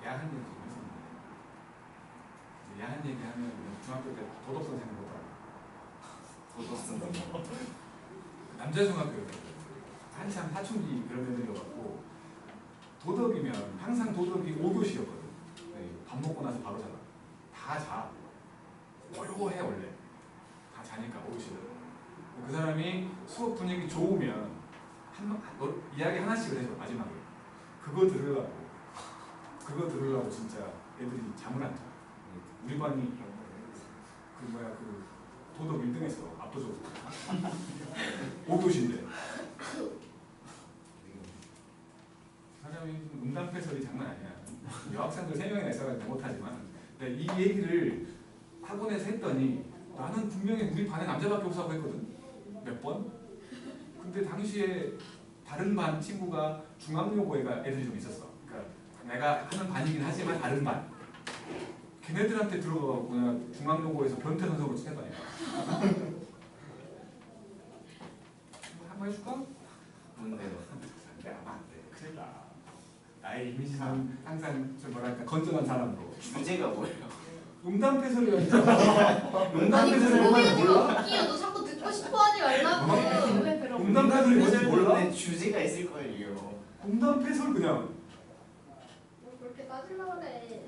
야한 얘기 좀 했었는데 야한 얘기 하면 중학교 때 도덕 선생님 보더라고. 도덕 선생님. 남자 중학교였거든. 한참 사춘기 그런 애들이어갖고 도덕이면 항상 도덕이 5교시였거든. 밥 먹고 나서 바로 자라. 다 자. 해 원래. 다 자니까 5교시를. 그 사람이 수업 분위기 좋으면 이야기 하나씩을 해줘 마지막에. 그거 들으려고 진짜 애들이 잠을 안 자. 우리 반이 그 도덕 1등했어. 압도적으로. 5교시인데. 사람이 음담패설이 장난 아니야. 여학생들 3명이나 있어가지고 못하지만 근데 이 얘기를 학원에서 했더니 나는 분명히 우리 반에 남자밖에 없다고 했거든. 몇 번? 근데 당시에 다른 반 친구가 중앙여고에가 애들이 좀 있었어. 그러니까 내가 하는 반이긴 하지만 다른 반. 걔네들한테 들어가고 그냥 중앙여고에서 변태 선생으로 지내다니까. 한번 해줄까? 뭔데요? 안 돼, 안 돼. 큰일 나. 나의 이미지는 항상 좀 뭐랄까 건전한 사람으로. 주제가 뭐예요? 음담패설이야. 아니 음담패설이 뭔지 몰라? 웃기야. 너 자꾸 듣고 싶어하지 말라고. 왜 그런 거? 음담패설이 뭔지 몰라? 근데 주제가 있을 거예요. 음담패설 그냥. 너 그렇게 따지려고 그래.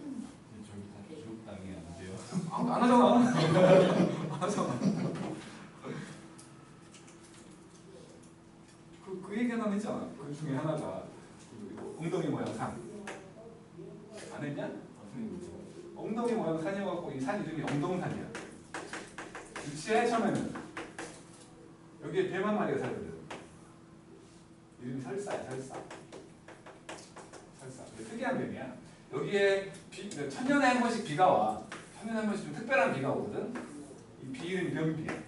저기 다 교육 당해야 안 돼요. 안 하잖아. 안 하잖아. 그 얘기 하나 했잖아. 그 중에 하나가 엉덩이 모양 산. 안 했냐? 엉덩이 모양 산이어갖고 이 산 이름이 엉덩산이야. 유치해 처음에는 여기에 뱀 한 마리가 살거든. 이름이 설사야, 설사. 설사. 특이한 뱀이야. 여기에 천년에 한 번씩 비가 와. 천년에 한 번씩 좀 특별한 비가 오거든. 이 비 이름이 변비야.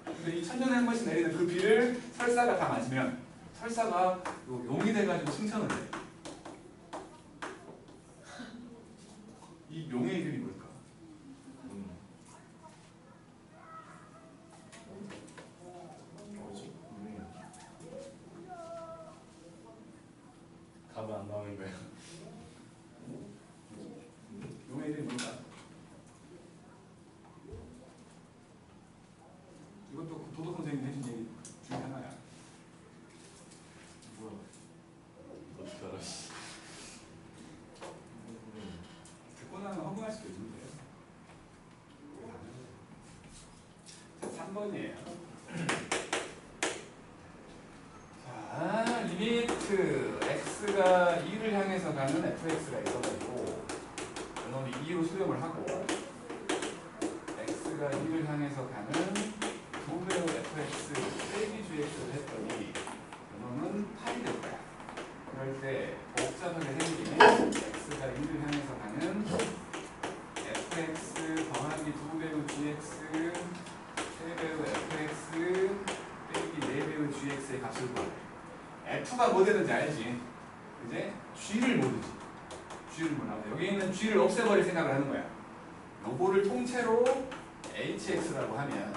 근데 이 천년에 한 번씩 내리는 그 비를 설사가 다 맞으면 설사가 용이 돼가지고 승천을 해. 이 용의 이름이 뭘까? 뭐지? 답은 안 나오는 거예요. 용의 이름이 뭘까? 이것도 그 도덕 선생님이 해준 얘기 중에 하나야. 뭐야? 어떻게 알았어? 듣고 나면 허무할 수도 있는데. 3번이에요. 자, 리미트 x가 2를 향해서 가는 fx가 있어가지고 이놈이 2로 수렴을 하고 x가 2를 향해서 가는 2배의 fx 빼기 gx를 했더니 이놈은 8이 될 거야. 그럴 때 복잡하게 생기면 x가 2를 향해서 가는 fx 더하기 2배의 gx 3배의 fx 빼기 4배의 gx의 값을 구하래. f가 뭐 되는지 알지? 이제 g를 모르지. g를 몰라. 여기 있는 g를 없애버릴 생각을 하는 거야. 요거를 통째로 hx라고 하면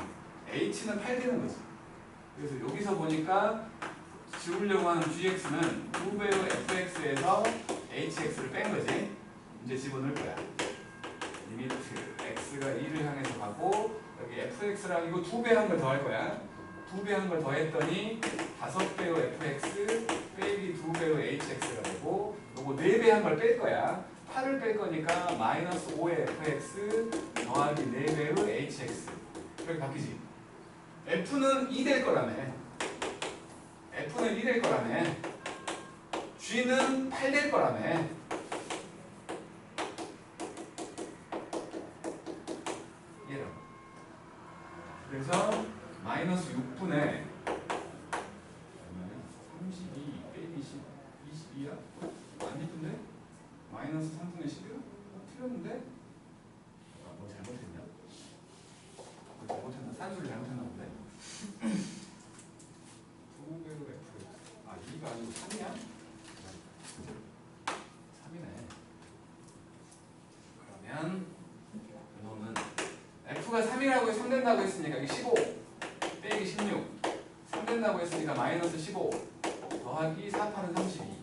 h는 8 되는 거지. 그래서 여기서 보니까 지우려고 하는 gx는 2배의 fx에서 hx를 뺀 거지. 이제 집어넣을 거야. 리미트 x가 2를 향해서 가고 여기 fx랑 이거 2배 한 걸 더할 거야. 2배 한 걸 더했더니 5배의 fx 빼기 2배의 hx가 되고 요거 4배 한 걸 뺄 거야. 8을 뺄 거니까 마이너스 5의 fx 더하기 4배의 hx 이렇게 바뀌지. f는 2 될 거라며. f는 2 될 거라며. g는 8 될 거라며. 이해라. 그래서 마이너스 6분의 32 빼기 22야? 안 이쁜데? 마이너스 3분의 10이야? 틀렸는데? 아, 뭐 잘못했냐? 뭐 잘못했나? 산수를 잘못했나 본데? 2배로 f 아 2가 아니고 3이야? 3이네. 그러면 이놈은 f가 3이라고 해서 3 된다고 했으니까 이게 15 빼기 16 3 된다고 했으니까 마이너스 15 더하기 4, 8은 32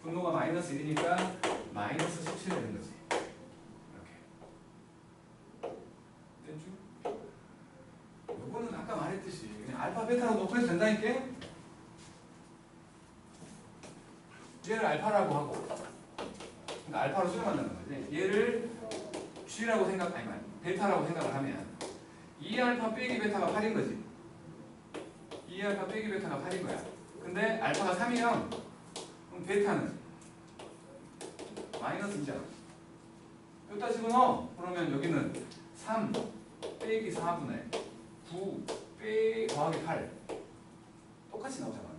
분모가 마이너스 1이니까 마이너스 17 되는 거지. 이렇게 됐죠? 요거는 아까 말했듯이 그냥 알파, 베타로 놓고 해도 된다니까? 얘를 알파라고 하고 그러니까 알파로 수렴한다는 거지. 얘를 G라고 베타라고 생각을 하면 2알파 빼기 베타가 8인 거지. 2알파 빼기 베타가 8인 거야. 근데 알파가 3이면 그럼 베타는 마이너스 2잖아. 여기다 집어넣어. 그러면 여기는 3 빼기 4분의 9 더하기 8 똑같이 나오잖아.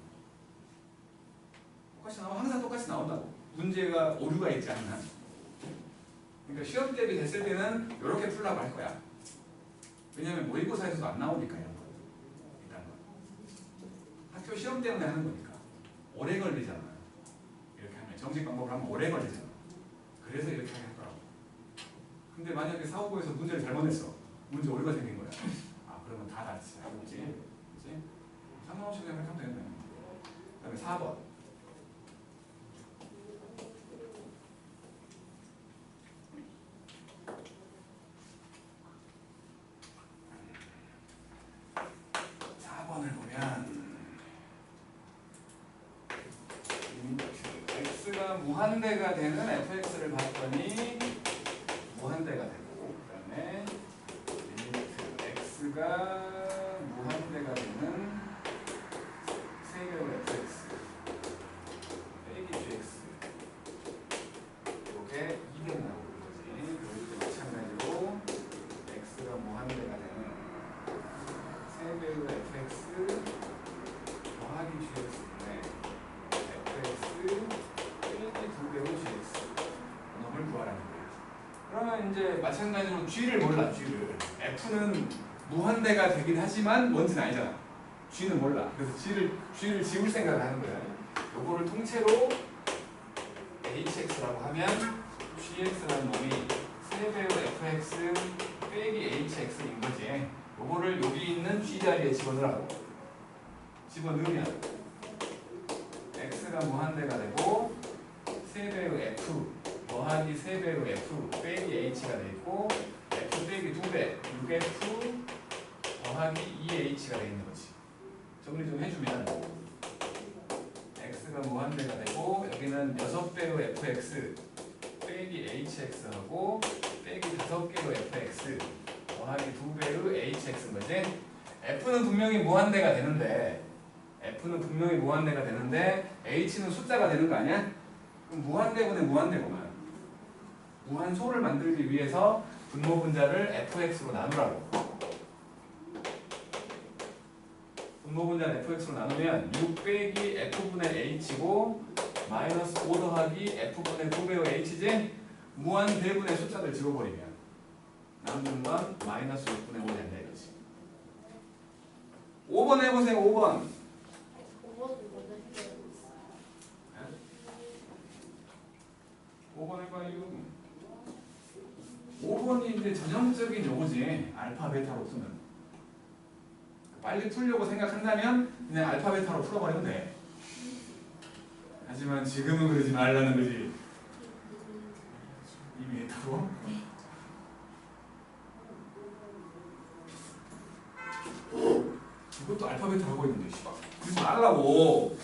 똑같이 나오면 항상 똑같이 나온다고. 문제가 오류가 있지 않나. 그러니까 시험 대비 됐을 때는 이렇게 풀라고 할 거야. 왜냐면 모의고사에서도 안 나오니까 이런 거. 이런 거. 학교 시험 때문에 하는 거니까. 오래 걸리잖아. 이렇게 하면 정식 방법을 하면 오래 걸리잖아. 그래서 이렇게 하게 하더라고. 근데 만약에 사고에서 문제를 잘못 냈어. 문제 오류가 생긴 거야. 아 그러면 다 다르지. 그치? 그치? 상관없이 그냥 이렇게 하면 되는 거야. 그 다음에 4번. 4번을 보면 x가 무한대가 되는 fx를 봤더니 무한대가 되고 그다음에 리미트 x가 무한대가 되는 세배우 fx 빼기 gx 요게 200 나오는 거지. 그럴 때 마찬가지로 x가 무한대가 되는 세배우 fx 더하기 gx인데 fx 빼기 2배우 gx 놈을 구하라는 거예요. 그러면 이제 마찬가지로 g를 몰라. g를 f는 무한대가 되긴 하지만 뭔지는 아니잖아. g는 몰라. 그래서 g를 지울 생각을 하는 거야. 요거를 통째로 hx라고 하면 gx라는 놈이 세배우 fx 빼기 hx인 거지. 요거를 여기 있는 g 자리에 집어넣으라고. 집어넣으면 x가 무한대가 되고 세배우 f 더하기 세배우 f 빼기 h가 되있고 f 빼기 2배 6f 더하기 2h가 되있는 거지. 정리 좀 해주면 x가 무한대가 되고 여기는 6배우 fx 빼기 hx하고 빼기 5개로 fx 더하기 2배우 hx인 거지. f는 분명히 무한대가 되는데 h는 숫자가 되는 거 아니야? 그럼 무한대분의 무한대구만. 무한소를 만들기 위해서 분모분자를 fx로 나누라고. 분모분자를 fx로 나누면 6 빼기 f분의 h고 마이너스 5 더하기 f분의 2배우 h지. 무한대분의 숫자들 지워버리면 남는 건 마이너스 6분의 5이 된다 이거지. 5번 해보세요. 5번. 5번 해봐요. 5번이 이제 전형적인 요거지. 알파 베타로 쓰면 빨리 풀려고 생각한다면 그냥 알파 베타로 풀어버리면 돼. 하지만 지금은 그러지 말라는 거지. 이미 했다고? 이것도 알파 베타 하고 있는데 씨발 그러지 말라고.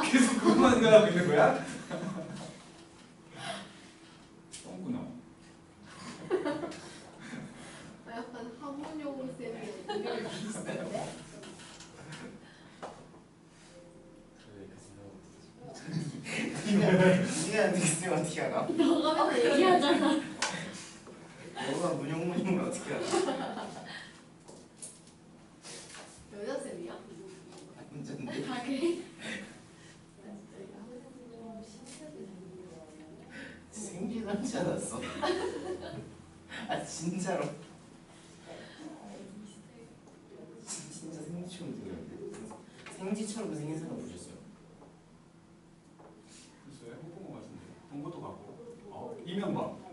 계속 그것만 생각하고 있는 거야? 똥구나. 약간 학원용 쌤의 의견이 비슷한데? 니가 닉스 어떻게 알아? 너가 맨날 얘기하잖아. 너가 문용문용을 어떻게 알아? 여자 쌤이야? 문제인데. 아 그래? 생쥐 닮지 않았어? 아 진짜로? 진짜 생쥐처럼 생겼는데? 생쥐처럼 생긴 사람 보셨어요? 글쎄 해본 것 같은데 본 것도 같고. 이명박.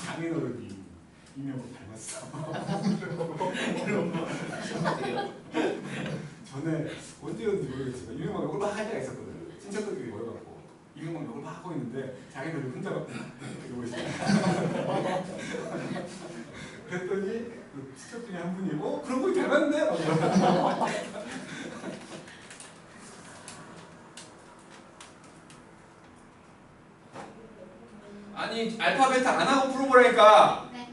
장인어른이 이명박 닮았어. 전에 언제였는지 모르겠지만 이명박 욕을 막 할 때가 있었거든. 친척들끼리 모여갖고 이명박 욕을 막 하고 있는데 자기들이 혼자 이러고 있어. 그랬더니 그 친척 중에 한 분이 그런 거 닮았는데? 아니 알파 베타 안 하고 풀어보라니까. 네.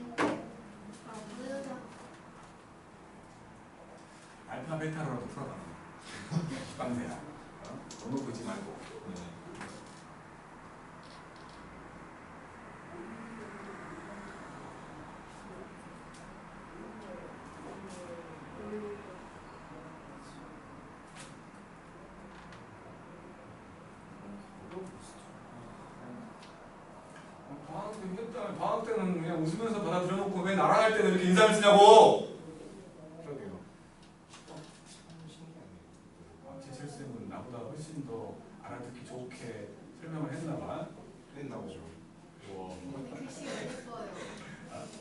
알파 베타로라도 풀어봐. 빵새야. 너무 보지 말고. 방학 때는 그냥 웃으면서 받아들여놓고 왜 나랑 할 때는 이렇게 인사를 쓰냐고. 그러게요. 제철 쌤은 나보다 훨씬 더 알아듣기 좋게 설명을 했나봐. 그랬나 보죠. 글씨가 예뻐요.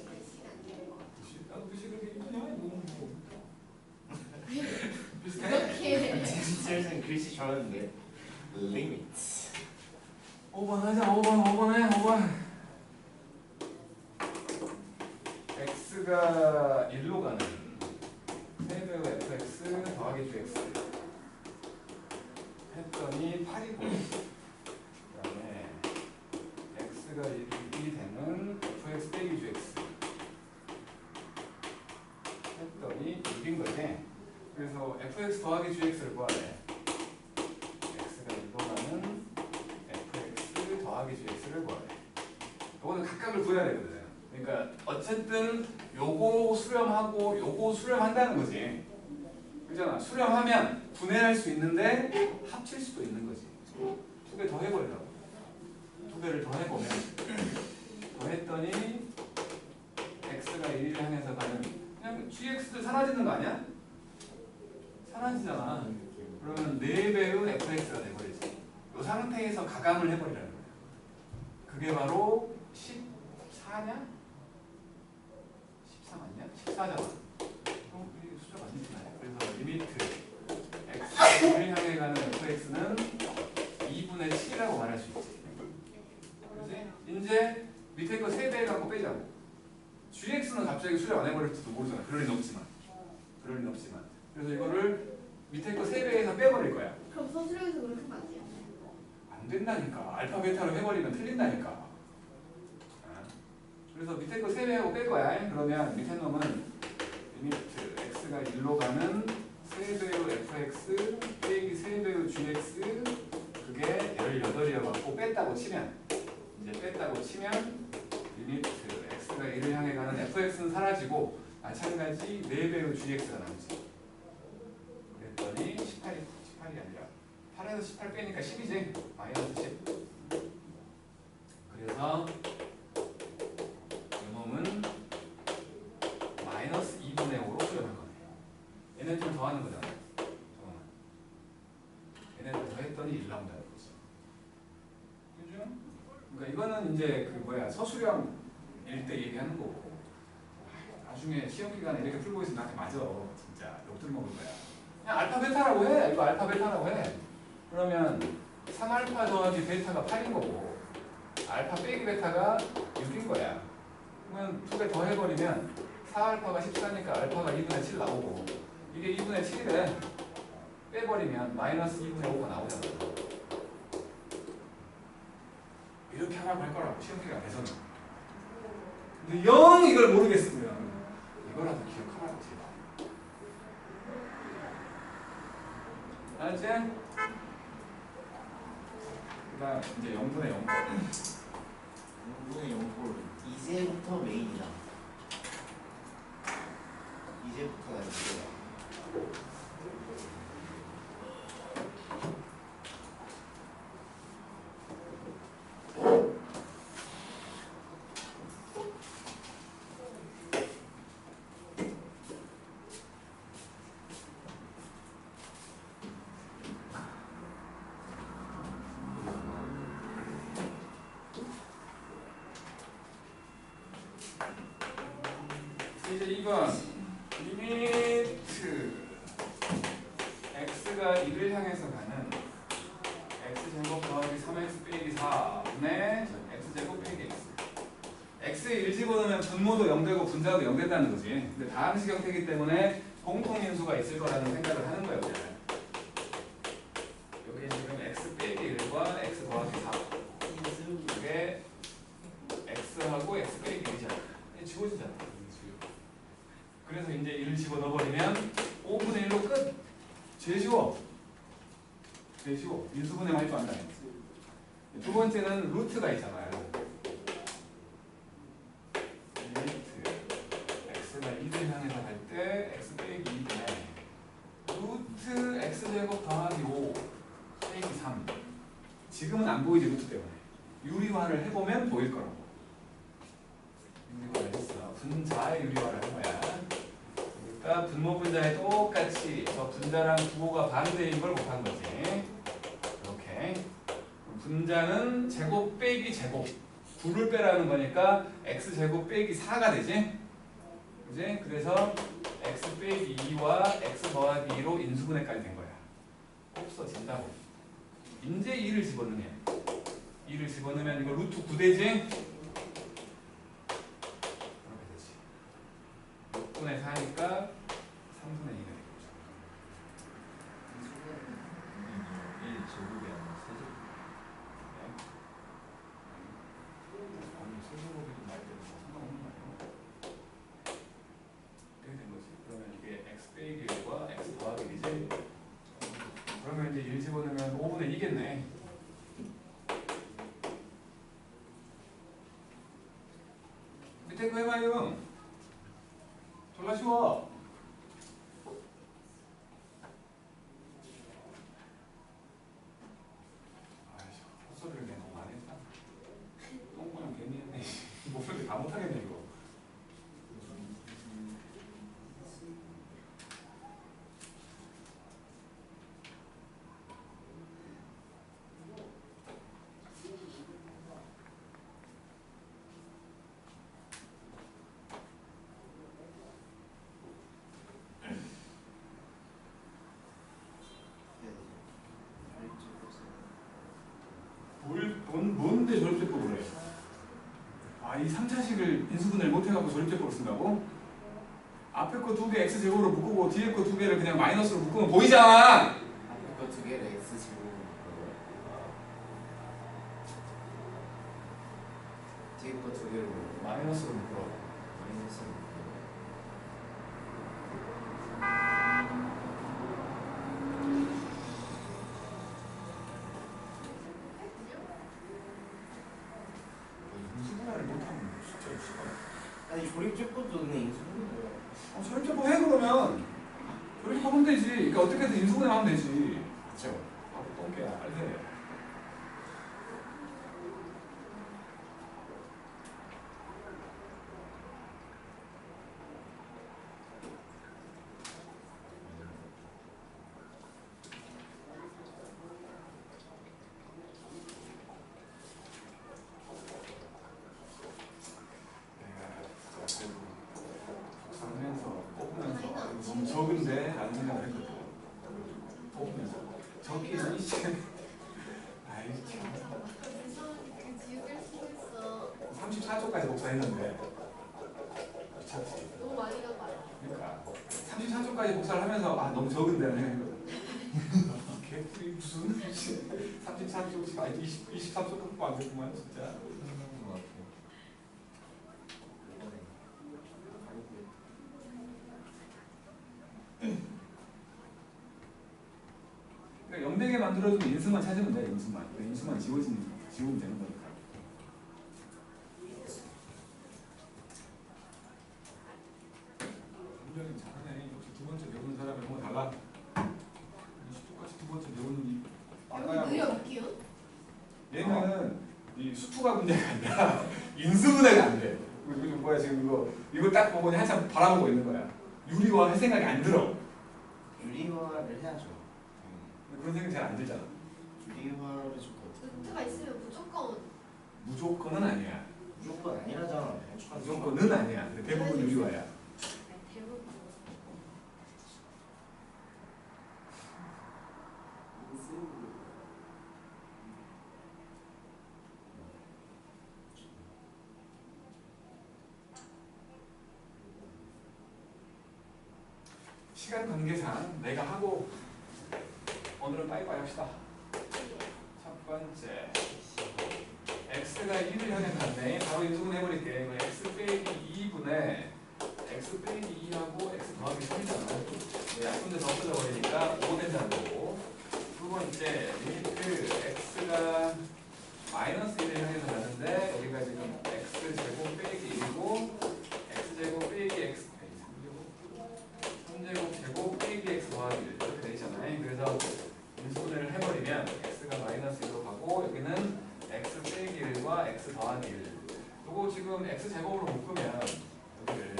글씨가 안 예뻐. 나도 글씨 그렇게 이쁘냐? 비슷해? 이렇게 진짜 글씨 좋아하는데. 리미트. 5번 하자. 5번 해. 5번. x가 1로 가는 3배의 fx 더하기 gx 했더니 8이고 그 다음에 x가 1이 되는 fx 빼기 gx 했더니 6인 거지. 그래서 fx 더하기 gx를 구하래. x가 1로 가는 fx 더하기 gx를 구하래. 이거는 각각을 구해야 되거든. 그러니까 어쨌든 요거 수렴하고 요거 수렴한다는 거지. 그잖아. 수렴하면 분해할 수 있는데 합칠 수도 있는 거지. 두 개 더 해버리라고. 두 개를 더 해보면 더 했더니 x가 1을 향해서 가는 그냥 gx도 사라지는 거 아니야? 사라지잖아. 그러면 4배의 fx가 돼버리지. 이 상태에서 가감을 해버리라는 거야. 그게 바로 14냐? 14 맞냐? 14잖아. 이 숫자 맞나요? 그래서 리미트 x를 향해 가는 fx는 2분의 7이라고 말할 수 있지. 그렇지? 이제 밑에 거 3배 갖고 빼자고. gx는 갑자기 수렴 안 해버릴지도 모르잖아. 그럴 리는 없지만. 그럴 리는 없지만. 그래서 이거를 밑에 거 3배에서 빼버릴 거야. 그럼 서술형에서 그렇게 하면 안 돼요? 안 된다니까. 알파 베타로 해버리면 틀린다니까. 그래서 밑에 거 3배하고 뺄 거야. 그러면 밑에 놈은 리미트 x가 1로 가는 3배의 fx 빼기 3배의 gx 그게 18이어갖고 뺐다고 치면 이제 뺐다고 치면 리미트 x가 1을 향해 가는 fx는 사라지고 마찬가지 4배의 gx가 남지. 그랬더니 18이 아니라 8에서 18 빼니까 10이지. 마이너스 10. 그래서 이놈은 마이너스 2분의 5로 수렴할 거네. 얘네들 더하는 거잖아. 얘네들 더했더니 1 나온다는 거지. 그죠? 그러니까 이거는 이제 그 뭐야 서술형일 때 얘기하는 거고. 나중에 시험 기간에 이렇게 풀고 있으면 나한테 맞아. 진짜 욕들 먹을 거야. 그냥 알파 베타라고 해. 이거 알파 베타라고 해. 그러면 3알파 더하기 베타가 8인 거고 알파 빼기 베타가 6인 거야. 그러면 두 개 더 해버리면 4알파가 14니까 알파가 2분의 7 나오고 이게 2분의 7이래. 빼버리면 마이너스 2분의 5가 나오잖아. 이렇게 하라고 할 거라고 시험 기간에서는. 근데 영 이걸 모르겠으면 이거라도 기억하라고 제발. 알았지? 그 다음 이제 0분의 0. 0분의 0꼴 이제부터 메인이다. 이제부터가 이제야. 이제 2번 리미트 x가 1을 향해서 가는 x제곱 더하기 3x 빼기 4분의 x제곱 빼기 x x에 1 집어넣으면 분모도 0되고 분자도 0 된다는 거지. 근데 다항식 형태이기 때문에 공통인수가 있을 거라는 생각을 하는 거예요. 여기 지금 x 빼기 1과 x 더하기 4 이게 x하고 x 빼기 1이잖아. 지워지잖아. 그래서 이제 1을 집어넣어버리면 5분의 1로 끝! 제일 쉬워. 제일 쉬워. 인수분해 할 줄 안다. 두 번째는 루트가 있잖아요. 리미트 x가 2를 향해서 갈 때 x 빼기 2분의 루트 x제곱 더하기 5 빼기 3. 지금은 안 보이지 루트 때문에. 유리화를 해보면 보일 거라고. 유리화를 했어. 분자의 유리화를 한 거야. 그러니까 분모 분자에 똑같이 저 분자랑 부호가 반대인 걸 곱한 거지. 이렇게 분자는 제곱 빼기 제곱 2를 빼라는 거니까 x 제곱 빼기 4가 되지. 그지? 그래서 x 빼기 2와 x 더하기 2로 인수분해까지 된 거야. 없어진다고. 이제 2를 집어넣으면 2를 집어넣으면 이거 루트 9 되지? 2분의 4니까 3분의 2가 되겠죠. 1 제곱이 아니라 세제곱. 아니 세제곱이 좀 많이 되는 거 상관없는 말이에요. 이렇게 된 거지. 그러면 이게 x 빼기 1과 x 더하기 1이지. 그러면 이제 1 집어넣으면 5분의 2겠네. 밑에 거 해봐요. 졸라 쉬워. 아이씨, 헛소리를 내가 너무 많이 했다. 똥구녕 괜히 했네. 목소리 다 못하겠네 이거. 뭔데 조립제법을 해? 아, 이 3차식을 인수분해를 못해갖고 조립제법을 쓴다고? 앞에 거 2개 x제곱으로 묶고 뒤에 거 2개를 그냥 마이너스로 묶으면 보이잖아! 앞에 거 2개를 x 제곱. 뒤에 거 2개를 마이너스로 묶어. 마이너스. 인수분해를 못하면 진짜 싫어. 아니 조립제법도 그냥 인수분해. 조립제법 해 그러면. 조립하면 되지. 그러니까 어떻게든 인수분해 하면 되지. 그쵸? 바로 똥개야. 빨리 해. 너무 적은데? 라는 생각을 했거든. 뽑으면서 적기는 이제 아이 참 그 지우개 쓰고 있어. 34초까지 복사했는데 미쳤지. 너무 많이 간 거 아니야? 그러니까 34초까지 복사를 하면서 아 너무 적은데 라는 생각을 개뿔이 무슨 34초 아니 23초도 안 됐구만 진짜. 생각난 것 같아요. 그러니까 연대게 만들어주면 인수만 찾으면 돼. 인수만. 인수만 지우면 되는 거니까. 굉장히 잘하네. 역시 두 번째 배우는 사람이 너무 달라. 똑같이 두 번째 배우는 이 빨라야. 느려 웃기요? 얘는 이 수투가 문제가 아니라 인수분해가 안 돼. 이거 뭐야 지금 이거 딱 보고 한참 바라보고 있는 거야. 유리화 할 생각이 안 들어. 유리화를 해야죠. 그런 생각이 잘 안 들잖아. 유리화를 좀 어떻게 루트가 있으면 무조건 무조건은 아니야. 무조건 아니라잖아. 무조건은 아니야. 근데 대부분 유리화야. 아니, 대부분 시간 관계상 내가 하고 오늘은 빠이빠이 합시다. 첫 번째 x가 1을 현행한데 바로 인수분 해버릴게. 이거 x 빼기 2분의 x 빼기 2하고 x 더하기 3이잖아. 약분돼서 없어져 버리니까 5 된다는 거고. 두 번째 리미트 x가 마이너스 1을 향해서 가는데 여기가 지금 x제곱 빼기 1이고 x제곱 빼기 x 3제곱 제곱 빼기 x 더하기 1 이렇게 되잖아요. 그래서 인수분해를 해버리면 x가 마이너스 1로 가고 여기는 x 빼기 1과 x 더하기 1. 요거 지금 x제곱으로 묶으면 여기를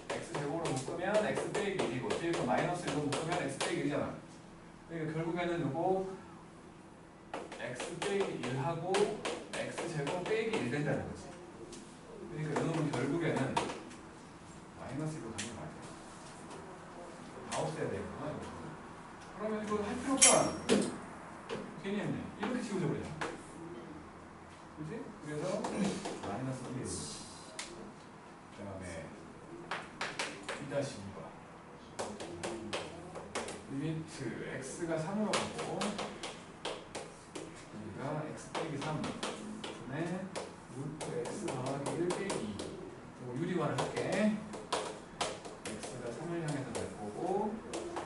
x제곱으로 묶으면 x 빼기 1이고 뒤에 거 마이너스 1로 묶으면 x 빼기 1이잖아. 그러니까 결국에는 요거 x 빼기 1하고 x제곱 빼기 1 된다는 거지. 그러니까 이놈은 결국에는 마이너스 1로 가는 거야. 다 없애야 되겠구나. 그러면 이거 할 필요 없잖아. 괜히 했네. 이렇게 지워져 버려. 그지? 그래서 마이너스 1. 그 다음에 2-1 루트 x가 3으로 가고 여기가 x 빼기 3 분의 루트 x 더하기 1 빼기 2. 이거 유리화를 할게. x가 3을 향해서 갈 거고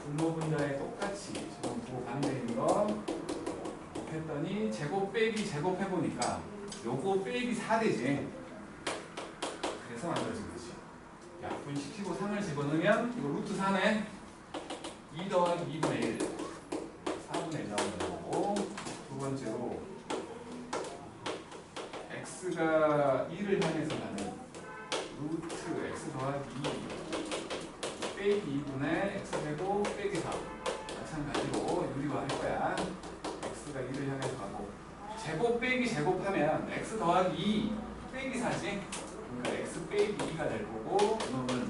분모 분자에 똑같이 지금 부호 반대인 거 곱했더니 제곱 빼기 제곱 해보니까 요거 빼기 4되지. 그래서 만들어진 거지. 약분시키고 3을 집어넣으면 이거 루트 4네. 2 더하기 2분의 1 4분의 1 나오는 거고 두 번째로 x가 2를 향해서 가는 루트 x 더하기 2 빼기 2분의 x제곱 빼기 4 마찬가지로 유리화 할 거야. x가 2를 향해서 가고 제곱 빼기 제곱하면 x 더하기 2 빼기 4지. 그러니까 x 빼기 2가 될 거고 그러면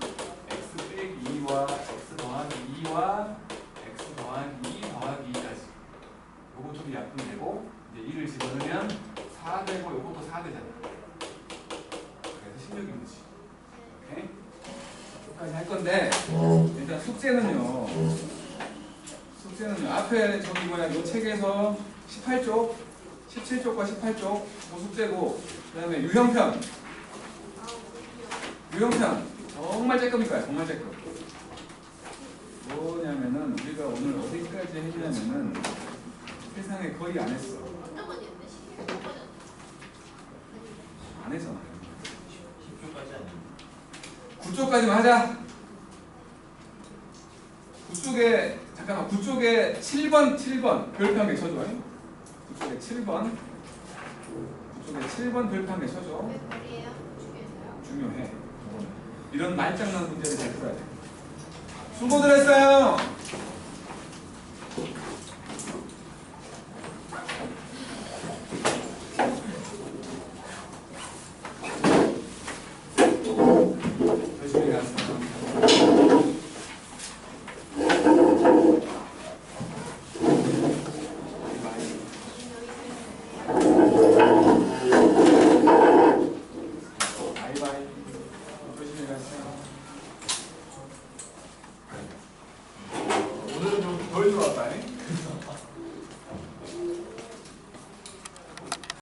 x 빼기 2와 x 더하기 2와 x 더하기 2 더하기 2까지 요거 좀 약분되고 이제 2를 집어넣으면 4 되고 요것도 4 되잖아. 그래서 16인 거지. 오케이? 여기까지 할 건데 일단 숙제는요 앞에 저기 뭐야 요 책에서 18쪽 17쪽과 18쪽 그 숙제고 그 다음에 유형편 정말 쬐끔일 거야. 정말 쬐끔. 뭐냐면은 우리가 오늘 어디까지 했냐면은 세상에 거의 안 했어. 안 했잖아. 10초까지 아니에요. 9쪽까지만 하자. 9쪽에 잠깐만 9쪽에 7번 별표 한 개 쳐줘. 9쪽에 7번 별표 한 개 쳐줘. 왜 말이에요? 중에서요? 중요해. 이런 말장난 문제를 잘 풀어야 돼. 수고들 했어요.